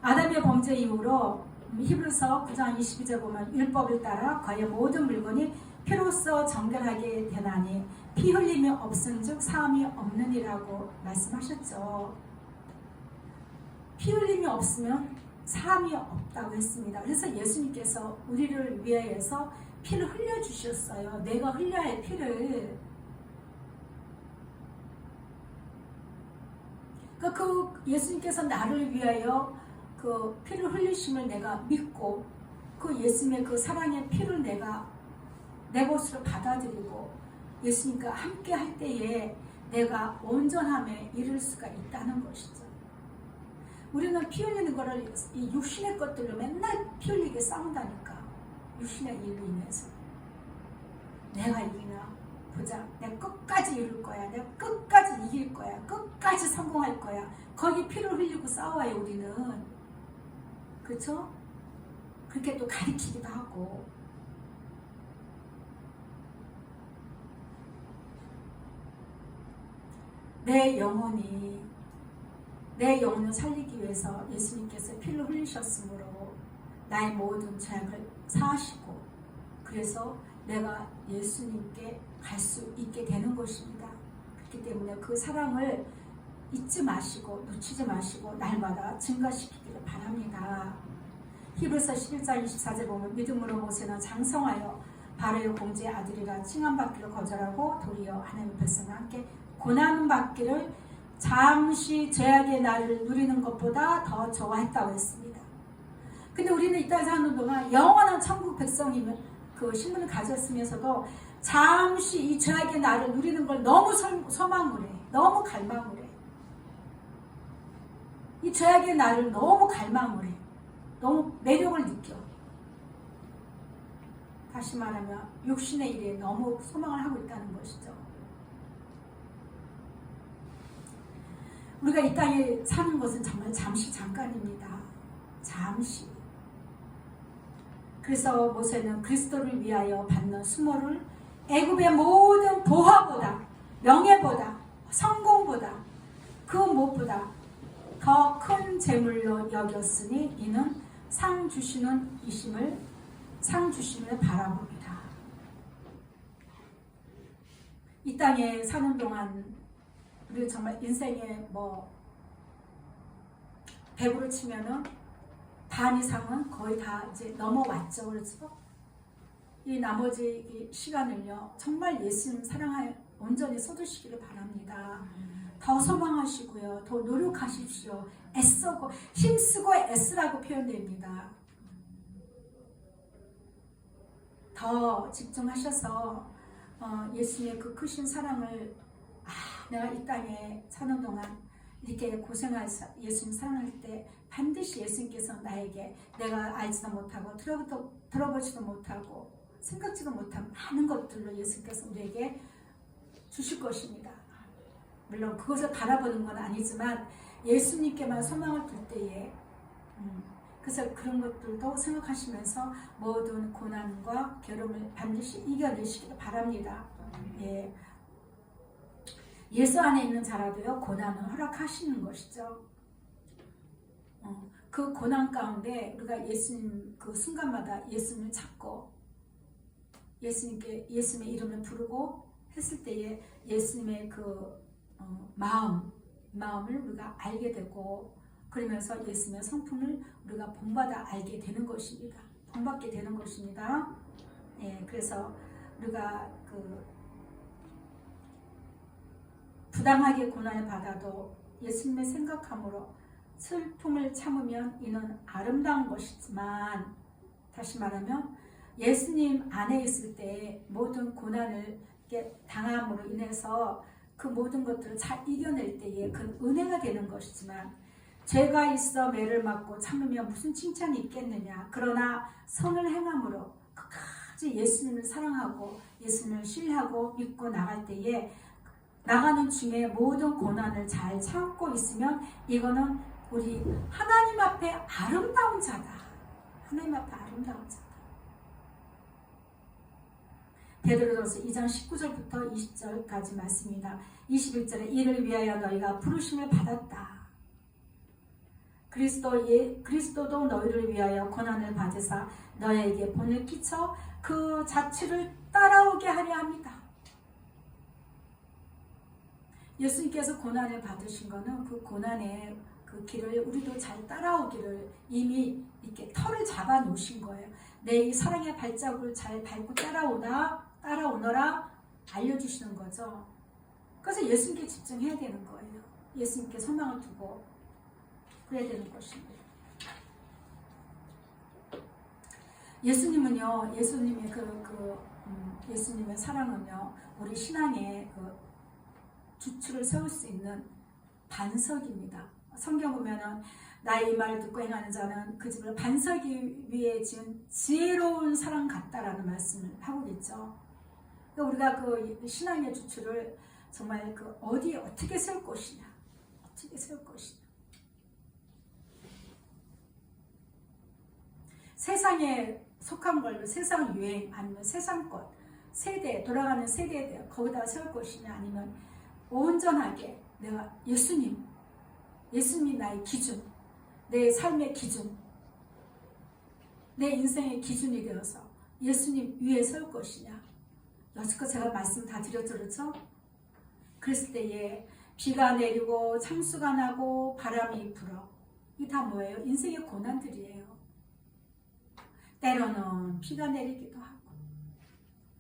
아담의 범죄 이후로 히브리서 9장 22절 보면 율법을 따라 거의 모든 물건이 피로써 정결하게 되나니 피 흘림이 없은즉 사함이 없느니라고 말씀하셨죠. 피 흘림이 없으면 사함이 없다고 했습니다. 그래서 예수님께서 우리를 위하여서 피를 흘려주셨어요. 내가 흘려야 할 피를. 그러니까 그 예수님께서 나를 위하여 그 피를 흘리심을 내가 믿고 그 예수님의 그 사랑의 피를 내가 내 것으로 받아들이고 예수님과 함께 할 때에 내가 온전함에 이를 수가 있다는 것이죠. 우리는 피 흘리는 거를 이 육신의 것들로 맨날 피 흘리게 싸운다니까. 육신의 일로 인해서 내가 이기나 보자. 내가 끝까지 이룰 거야. 내가 끝까지 이길 거야. 끝까지 성공할 거야. 거기 피를 흘리고 싸워요 우리는. 그렇죠? 그렇게 또 가리키기도 하고. 내 영혼을 살리기 위해서 예수님께서 피를 흘리셨으므로 나의 모든 죄악을 사하시고 그래서 내가 예수님께 갈 수 있게 되는 것입니다. 그렇기 때문에 그 사랑을 잊지 마시고 놓치지 마시고 날마다 증가시키기를 바랍니다. 히브리서 11장 24절 보면 믿음으로 모세는 장성하여 바로의 공주의 아들이라 칭함받기를 거절하고 도리어 하나님의 백성과 함께 고난받기를 잠시 죄악의 날을 누리는 것보다 더 좋아했다고 했습니다. 근데 우리는 이 땅에 사는 동안 영원한 천국 백성이면 그 신분을 가졌으면서도 잠시 이 죄악의 날을 누리는 걸 너무 소망을 해. 너무 갈망을 해. 이 죄악의 날을 너무 갈망을 해. 너무 매력을 느껴. 다시 말하면 육신의 일에 너무 소망을 하고 있다는 것이죠. 우리가 이 땅에 사는 것은 정말 잠시 잠깐입니다. 잠시. 그래서 모세는 그리스도를 위하여 받는 수모를 애굽의 모든 보화보다 명예보다 성공보다 그 무엇보다 더 큰 재물로 여겼으니 이는 상 주시는 상 주심을 바라봅니다. 이 땅에 사는 동안 우리 정말 인생에 100으로 치면은 반 이상은 거의 다 이제 넘어왔죠. 그렇죠? 이 나머지 시간을요 정말 예수님 사랑하여 온전히 쏟으시기를 바랍니다. 더 소망하시고요, 더 노력하십시오. 애쓰고 힘쓰고 애쓰라고 표현됩니다. 더 집중하셔서 예수님의 그 크신 사랑을 내가 이 땅에 사는 동안 이렇게 고생해서 예수님 사랑할 때 반드시 예수님께서 나에게 내가 알지도 못하고 들어보지도 못하고 생각지도 못한 많은 것들로 예수님께서 우리에게 주실 것입니다. 물론 그것을 바라보는 건 아니지만 예수님께만 소망을 둘 때에 그래서 그런 것들도 생각하시면서 모든 고난과 괴로움을 반드시 이겨내시길 바랍니다. 예. 예수 안에 있는 자라도요 고난을 허락하시는 것이죠. 그 고난 가운데 우리가 예수님 그 순간마다 예수님을 찾고 예수님의 이름을 부르고 했을 때에 예수님의 그 마음을 우리가 알게 되고 그러면서 예수님의 성품을 우리가 본받아 알게 되는 것입니다. 본받게 되는 것입니다. 예, 그래서 우리가 부당하게 고난을 받아도 예수님의 생각함으로 슬픔을 참으면 이는 아름다운 것이지만 다시 말하면 예수님 안에 있을 때 모든 고난을 당함으로 인해서 그 모든 것들을 잘 이겨낼 때에 그 은혜가 되는 것이지만 죄가 있어 매를 맞고 참으면 무슨 칭찬이 있겠느냐. 그러나 선을 행함으로 끝까지 예수님을 사랑하고 예수님을 신뢰하고 믿고 나갈 때에 나가는 중에 모든 고난을 잘 참고 있으면 이거는 우리 하나님 앞에 아름다운 자다. 하나님 앞에 아름다운 자다. 베드로전서 2장 19절부터 20절까지 말씀입니다. 21절에 이를 위하여 너희가 부르심을 받았다. 그리스도도 너희를 위하여 고난을 받으사 너희에게 본을 끼쳐 그 자취를 따라오게 하려 합니다. 예수님께서 고난을 받으신 것은 그 고난의 그 길을 우리도 잘 따라오기를 이미 이렇게 털을 잡아 놓으신 거예요. 내 이 사랑의 발자국을 잘 밟고 따라오너라 알려주시는 거죠. 그래서 예수님께 집중해야 되는 거예요. 예수님께 소망을 두고 그래야 되는 것입니다. 예수님은요, 예수님의 예수님의 사랑은요, 우리 신앙의 그 주축을 세울 수 있는 반석입니다. 성경 보면은 나의 이 말을 듣고 행하는 자는 그 집을 반석 위에 지은 지혜로운 사람 같다라는 말씀을 하고 있죠. 그러니까 우리가 그 신앙의 주축을 정말 그 어디에 어떻게 세울 것이냐, 어떻게 세울 것이냐. 세상에 속한 걸로 세상 유행 아니면 세상 것 세대 돌아가는 세대에 대해 거기다가 세울 것이냐 아니면 온전하게 내가 예수님이 나의 기준, 내 삶의 기준, 내 인생의 기준이 되어서 예수님 위에 세울 것이냐. 여지껏 제가 말씀 다 드렸죠, 그렇죠? 그랬을 때에 비가 내리고 창수가 나고 바람이 불어. 이게 다 뭐예요? 인생의 고난들이에요. 때로는 비가 내리기도 하고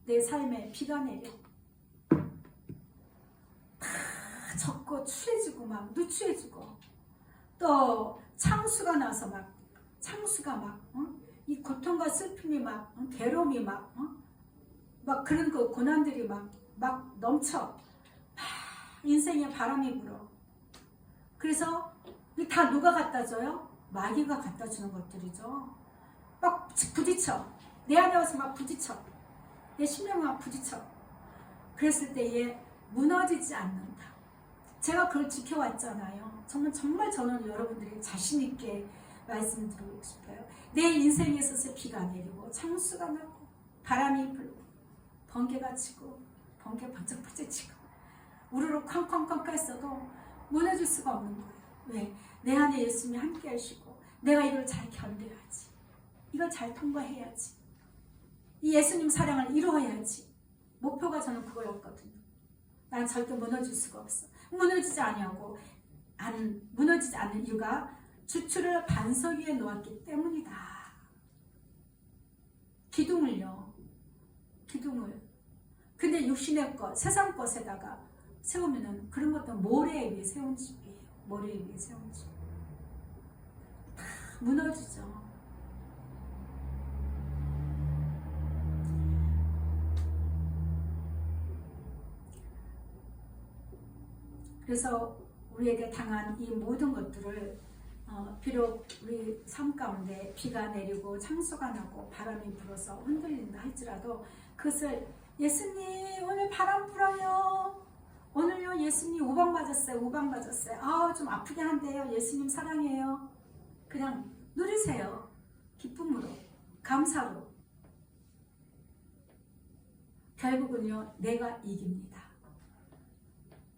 내 삶에 비가 내려 다 젖고 추해지고 막 누추해지고 또 창수가 나서 이 고통과 슬픔이 막 괴로움이 막 그런 그 고난들이 막 넘쳐 인생에 바람이 불어. 그래서 다 누가 갖다 줘요? 마귀가 갖다 주는 것들이죠. 막 부딪혀. 내 안에 와서 막 부딪혀. 내 심령이 막 부딪혀. 그랬을 때에 무너지지 않는다. 제가 그걸 지켜왔잖아요. 정말 저는 여러분들이 자신 있게 말씀드리고 싶어요. 내 인생에 있어서 비가 내리고 창수가 나고 바람이 불고 번개가 치고 번개 번쩍번쩍 치고 우르르 쾅쾅쾅 했어도 무너질 수가 없는 거예요. 왜? 내 안에 예수님이 함께 하시고 내가 이걸 잘 견뎌야지. 이걸 잘 통과해야지. 이 예수님 사랑을 이루어야지. 목표가 저는 그거였거든요. 난 절대 무너질 수가 없어. 무너지지 않는 이유가 주추를 반석 위에 놓았기 때문이다. 기둥을요. 근데 육신의 것, 세상 것에다가 세우면은 그런 것도 모래 위에 세운 집이에요. 모래 위에 세운 집. 다 무너지죠. 그래서 우리에게 당한 이 모든 것들을 비록 우리 삶 가운데 비가 내리고 창수가 나고 바람이 불어서 흔들린다 할지라도 그것을 예수님 오늘 바람 불어요. 오늘요 예수님 우방 맞았어요. 아 좀 아프게 한데요. 예수님 사랑해요. 그냥 누리세요. 기쁨으로 감사로. 결국은요 내가 이깁니다.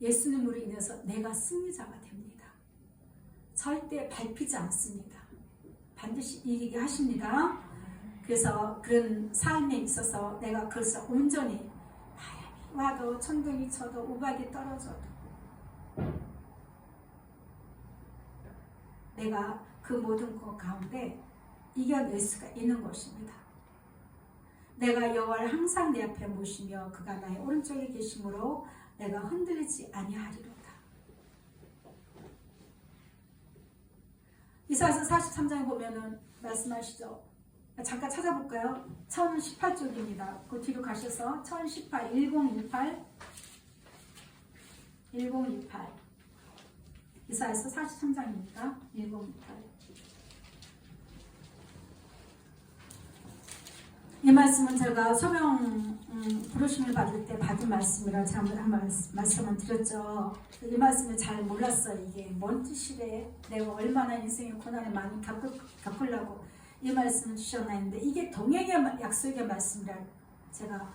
예수님으로 인해서 내가 승리자가 됩니다. 절대 밟히지 않습니다. 반드시 이기게 하십니다. 그래서 그런 삶에 있어서 내가 그래서 온전히 바람이 와도 천둥이 쳐도 우박이 떨어져도 내가 그 모든 것 가운데 이겨낼 수가 있는 것입니다. 내가 여호와를 항상 내 앞에 모시며 그가 나의 오른쪽에 계심으로 내가 흔들리지 아니하리로다. 이사야서 43장에 보면은 말씀하시죠. 잠깐 찾아볼까요? 1018쪽입니다. 그 뒤로 가셔서 1018, 1028 이사야서 43장입니다. 1028 이 말씀은 제가 소명 부르심을 받을 때 받은 말씀이라 제가 한 말씀을 드렸죠. 이 말씀을 잘 몰랐어요. 이게 뭔 뜻이래? 내가 얼마나 인생의 고난을 많이 겪으려고 이 말씀을 주셨나 했는데 이게 동행의 약속의 말씀이라 제가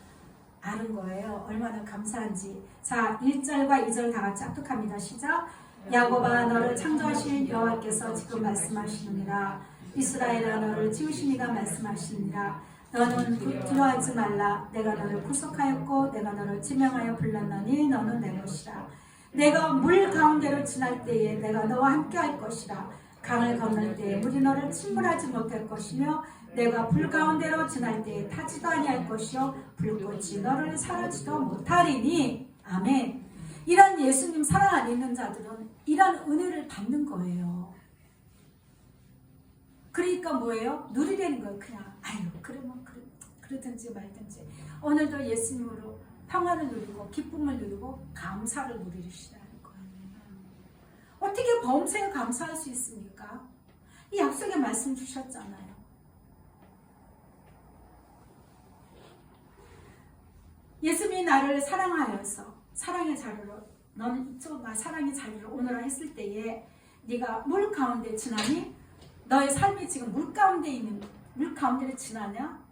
아는 거예요. 얼마나 감사한지. 자, 1절과 2절 다 같이 합독합니다. 시작. 야곱아 너를 창조하신 여호와께서 지금 말씀하시느니라. 이스라엘아 너를 지으시니가 말씀하시느니라. 너는 두려워하지 말라. 내가 너를 구속하였고 내가 너를 지명하여 불렀노니 너는 내 것이라. 내가 물 가운데로 지날 때에 내가 너와 함께 할 것이라. 강을 건널 때에 물이 너를 침몰하지 못할 것이며 내가 불 가운데로 지날 때에 타지도 아니할 것이요 불꽃이 너를 사르지도 못하리니. 아멘. 이런 예수님 사랑 안에 있는 자들은 이런 은혜를 받는 거예요. 그러니까 뭐예요? 누리려는 거예요. 그냥 그러면 그러든지 말든지 오늘도 예수님으로 평화를 누리고 기쁨을 누리고 감사를 누리시라는 거예요. 어떻게 범사에 감사할 수 있습니까? 이 약속의 말씀 주셨잖아요. 예수님이 나를 사랑하여서 사랑의 자리로 너는 이쪽 나 사랑의 자리로 오너라 했을 때에 네가 물 가운데 지나니 너의 삶이 지금 물 가운데 있는 물 가운데를 지나냐?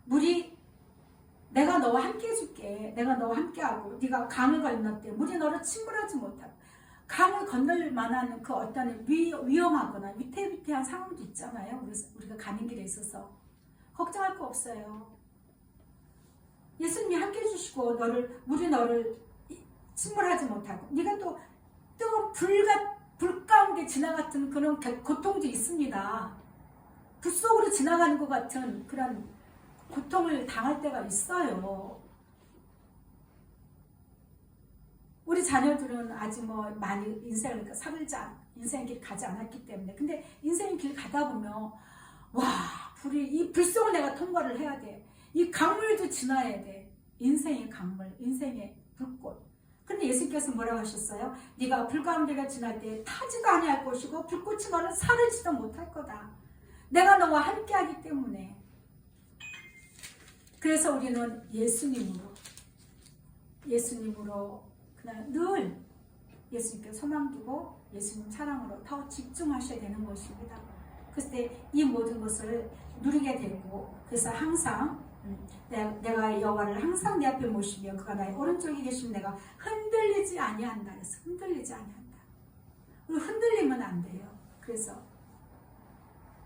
물이 내가 너와 함께 해줄게. 내가 너와 함께하고 네가 강을 건넜대. 물이 너를 침몰하지 못하고 강을 건널 만한 그 어떤 위험하거나 위태위태한 상황도 있잖아요. 우리가 가는 길에 있어서 걱정할 거 없어요. 예수님이 함께 해주시고 물이 너를 침몰하지 못하고 네가 또 뜨거운 불 가운데 지나갔던 그런 고통도 있습니다. 불 속으로 지나가는 것 같은 그런 고통을 당할 때가 있어요. 우리 자녀들은 아직 뭐 많이 인생을 인생의 길 가지 않았기 때문에. 근데 인생의 길 가다 보면 이 불 속을 내가 통과를 해야 돼. 이 강물도 지나야 돼. 인생의 강물, 인생의 불꽃. 근데 예수님께서 뭐라고 하셨어요? 네가 불 가운데가 지날 때 타지도 아니할 것이고 불꽃이 너를 사르지도 못할 거다. 내가 너와 함께하기 때문에. 그래서 우리는 예수님으로 그냥 늘 예수님께 소망 두고 예수님 사랑으로 더 집중하셔야 되는 것입니다. 그래서 이 모든 것을 누리게 되고, 그래서 항상 내가 여호와를 항상 내 앞에 모시며 그가 나의 오른쪽에 계시면 내가 흔들리지 아니한다. 그래서 흔들리지 아니한다. 흔들리면 안 돼요. 그래서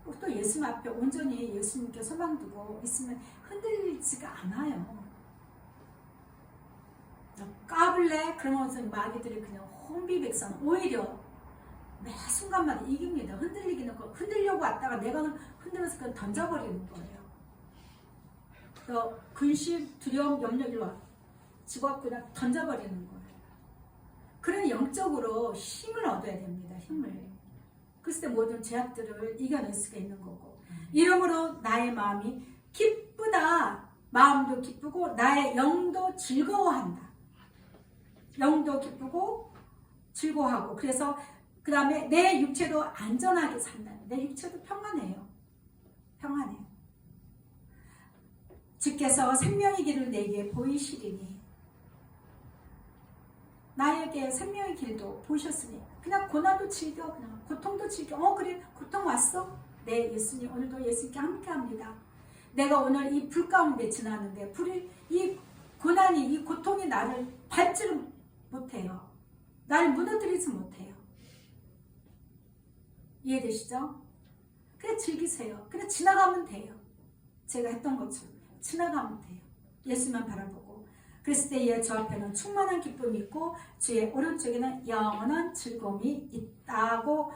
또 예수님 앞에 온전히 예수님께 소망 두고 있으면 흔들리지가 않아요. 까불래? 그러면서 마귀들이 그냥 혼비백산, 오히려 매 순간마다 이깁니다. 흔들려고 왔다가 내가 흔들면서 그냥 던져버리는 거예요. 근심, 두려움, 염려를 집어갖고 그냥 던져버리는 거예요. 그런 영적으로 힘을 얻어야 됩니다. 힘을. 그래서 모든 죄악들을 이겨낼 수가 있는 거고, 이러므로 나의 마음이 기쁘다. 마음도 기쁘고 나의 영도 즐거워한다. 영도 기쁘고 즐거워하고, 그래서 그 다음에 내 육체도 안전하게 산다. 내 육체도 평안해요. 평안해요. 주께서 생명의 길을 내게 보이시리니, 나에게 생명의 길도 보이셨으니 그냥 고난도 즐겨, 그냥 고통도 즐겨. 그래, 고통 왔어? 네, 예수님 오늘도 예수님께 함께합니다. 내가 오늘 이 불 가운데 지나는데 이 고난이, 이 고통이 나를 밟지를 못해요. 나를 무너뜨리지 못해요. 이해되시죠? 그냥 즐기세요. 그냥 지나가면 돼요. 제가 했던 것처럼 지나가면 돼요. 예수만 바라보고. 그랬을 때에 저 앞에는 충만한 기쁨이 있고 주의 오른쪽에는 영원한 즐거움이 있다고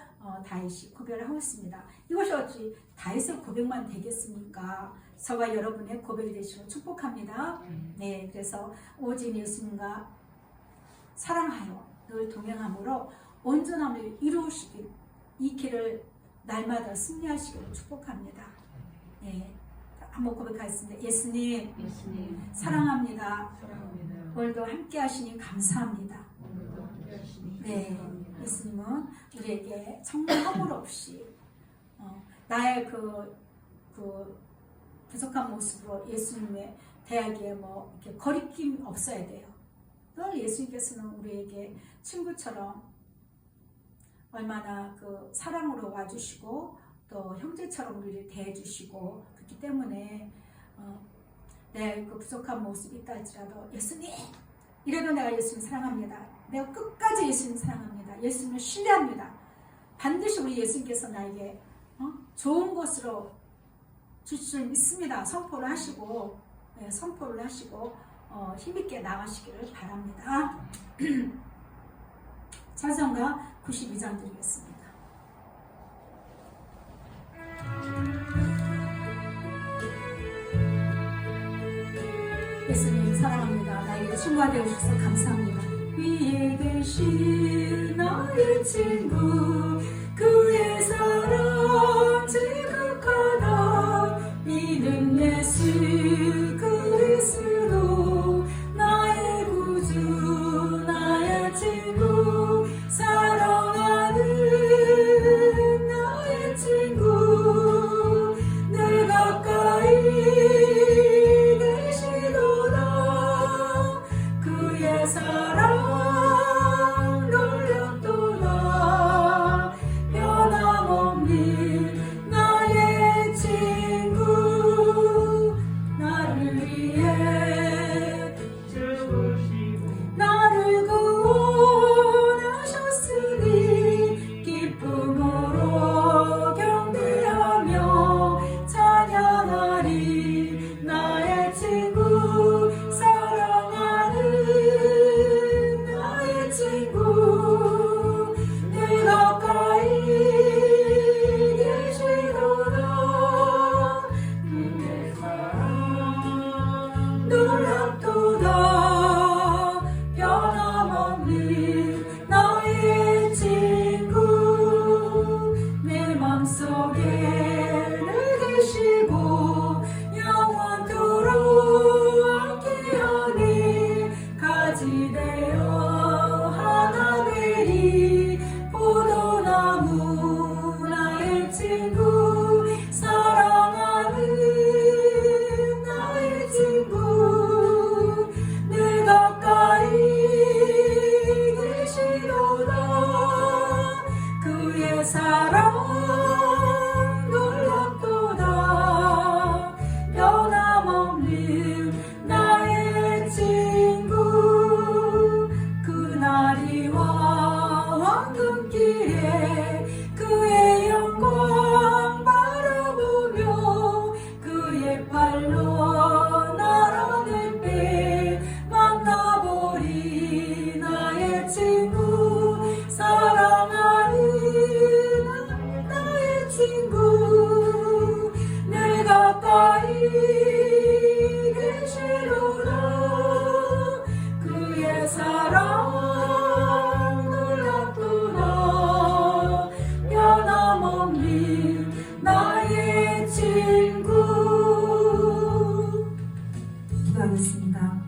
다윗이 고백을 하고 있습니다. 이것이 어찌 다윗의 고백만 되겠습니까? 저와 여러분의 고백이 되시고 축복합니다. 네, 그래서 오직 예수님과 사랑하여 늘 동행함으로 온전함을 이루시길, 이 길을 날마다 승리하시기를 축복합니다. 네, 한번 고백하겠습니다. 예수님, 사랑합니다. 오늘도 함께 하시니 감사합니다. 네, 예수님은 우리에게 정말 허물 없이 나의 그 부족한 모습으로 예수님의 대하기에 이렇게 거리낌 없어야 돼요. 늘 예수님께서는 우리에게 친구처럼 얼마나 그 사랑으로 와주시고 또 형제처럼 우리를 대해주시고, 그렇기 때문에 내 그 부족한 모습이 있다 할지라도 예수님, 이래도 내가 예수님 사랑합니다. 내가 끝까지 예수님 사랑합니다. 예수님을 신뢰합니다. 반드시 우리 예수님께서 나에게 좋은 것으로 주실 줄 믿습니다. 선포를 하시고 힘있게 나가시기를 바랍니다. 찬송가 92장 드리겠습니다. 예수님 사랑합니다. 나에게 친구가 되어주셔서 감사합니다. 위에 되신 나의 친구 그의 사랑 지극하다 믿음 예수 그리스도 나의 구주 나의 친구 사랑하는 나의 친구 늘 가까이 계시도다 그의 사랑 놀랍도다 변함없는 나의 친구 나를 위해 나를 구원하셨으니 기쁨으로 경배하며 찬양하리 나의 친구 사랑하는 나의 친구 늘 가까이 계시도다 그의 사랑 놀랍도다 변함없는 나의 친구 내 맘속에 늘 계시고 영원토록 함께하니 가지 되어 하나 되리 포도나무 나의 친구 사랑하는 나의 친구 늘 가까이 계시도다 그의 사랑 놀랍도다 변함없는 나의 친구 그날이와 황금길에 그의 영광 바라보며 그의 팔로 날아갈 때 만나보리 나의 친구 사랑하는 나의 친구 늘 가까이 계시도다 그의 사랑 놀랍도다 변함없는 나의 친구 기도하겠습니다.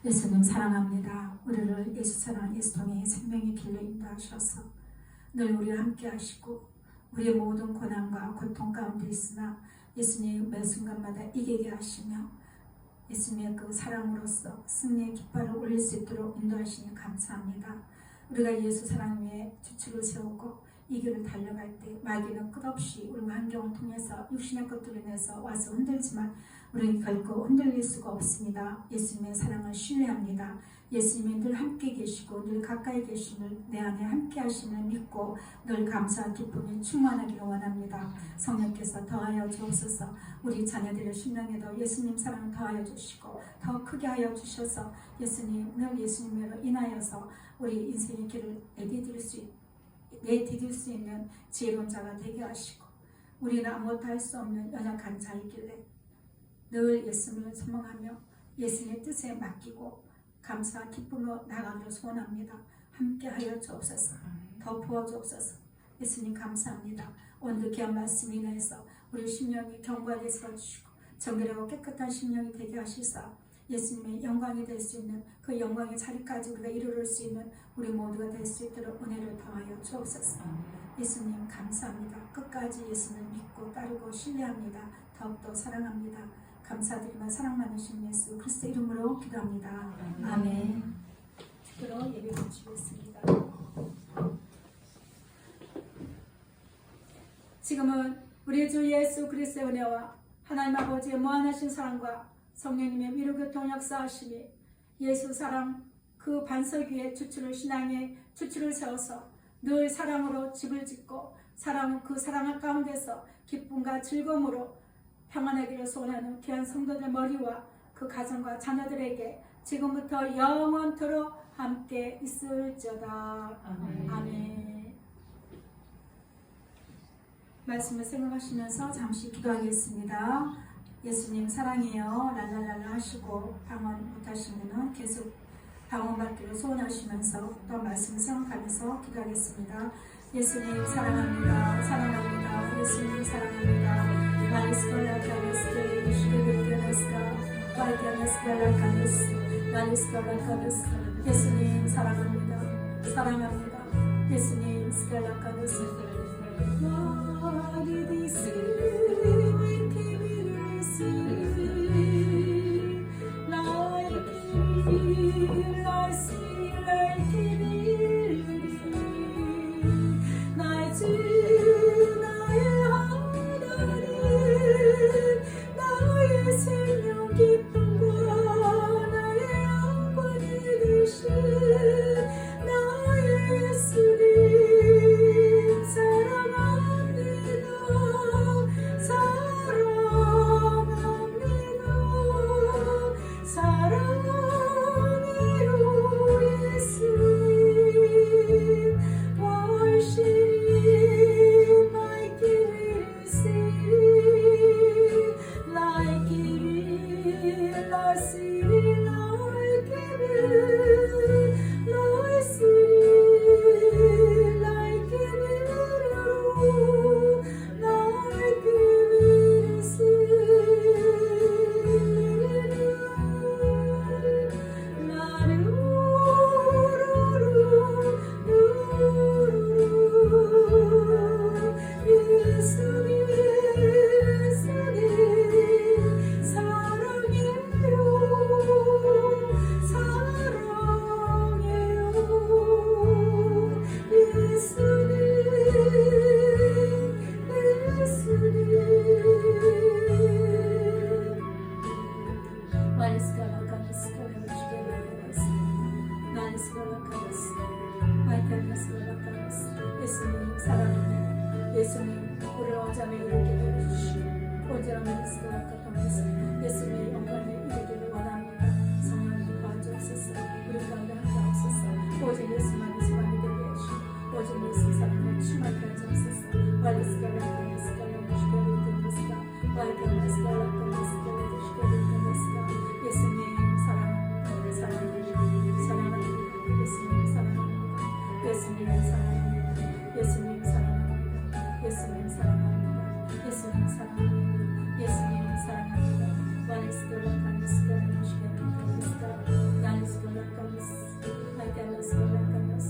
예수님 사랑합니다. 우리를 예수 사랑 예수 통해 생명의 길로 인도하셔서 늘 우리와 함께 하시고 우리의 모든 고난과 고통 가운데 있으나 예수님 매 순간마다 이기게 하시며 예수님의 그 사랑으로서 승리의 깃발을 올릴 수 있도록 인도하시니 감사합니다. 우리가 예수 사랑 위에 주축을 세우고 이 길을 달려갈 때 마귀는 끝없이 우리 환경을 통해서 육신의 것들로 인해서 와서 흔들지만 우리는 결코 흔들릴 수가 없습니다. 예수님의 사랑을 신뢰합니다. 예수님이 늘 함께 계시고 늘 가까이 계심을 내 안에 함께 하심을 믿고 늘 감사와 기쁨이 충만하기를 원합니다. 성령께서 더하여 주옵소서. 우리 자녀들의 심령에도 예수님 사랑 더하여 주시고 더 크게 하여 주셔서 예수님 늘 예수님으로 인하여서 우리 인생의 길을 내디딜 수 있는 지혜로운 자가 되게 하시고 우리는 아무것도 할 수 없는 연약한 자이길래 늘 예수님을 소망하며 예수님의 뜻에 맡기고 감사와 기쁨으로 나가기를 소원합니다. 함께하여 주옵소서. 더 부어주옵소서. 예수님 감사합니다. 오늘 귀한 말씀 인하여서 우리 심령이 경고하게 세워주시고 정결하고 깨끗한 심령이 되게 하시사 예수님의 영광이 될 수 있는 그 영광의 자리까지 우리가 이루를 수 있는 우리 모두가 될 수 있도록 은혜를 더하여 주옵소서. 예수님 감사합니다. 끝까지 예수님을 믿고 따르고 신뢰합니다. 더욱더 사랑합니다. 감사드리며 사랑 많으신 예수 그리스도 이름으로 기도합니다. 아멘. 주로 예배 드리겠습니다. 지금은 우리 주 예수 그리스도의 은혜와 하나님 아버지의 무한하신 사랑과 성령님의 위로교통 역사하심이 예수 사랑 그 반석 위에 신앙의 주추를 세워서 늘 사랑으로 집을 짓고 그 사랑 가운데서 기쁨과 즐거움으로 평안하기를 소원하는 귀한 성도들 머리와 그 가정과 자녀들에게 지금부터 영원토록 함께 있을지어다. 아멘. 말씀을 생각하시면서 잠시 기도하겠습니다. 예수님 사랑해요 랄랄랄라 하시고 방언 못하시면 계속 방언받기를 소원하시면서 또 말씀 생각하면서 기도하겠습니다. 예수님 사랑합니다. 사랑합니다. 예수님 사랑합니다. 마리스콜라 카르스 시르비르스카 바이디아스콜라 카르스 마리스콜라 카르스 예수님 사랑합니다. 사랑합니다. 예수님 스콜라 카르스 나의 주 나의 하나님 나의 생명 기쁨과 나의 영광이 되신 나의 예수님 사랑합니다 사랑합니다 사랑해요 예수님 worship like it is like it like city like it like city like it like 예수님 사랑합니다. 예수님 우리를 어자매 이르게 해주시고 온전한 예수가 통해서 예수님의 영광에 이르기를 원합니다. 성령님 도와주옵소서. 우리 가운데 함께하옵소서. 오직 예수만 예수만 되게 해주시고 오직 예수 사랑을 충만케 하옵소서. 와이스가라 예수님 사랑합니다. 사랑합니다. 사랑합니다. 예수님 사랑합니다. 예수님 사랑합니다. 예수님 사랑합니다. 예수님 사랑합니다. 예수님 사랑합니다. 예수님 사랑합니다. 와이스가라 카미스가라 무시가라 카미스가라 나이스가라 카미스 나이스가라 카미스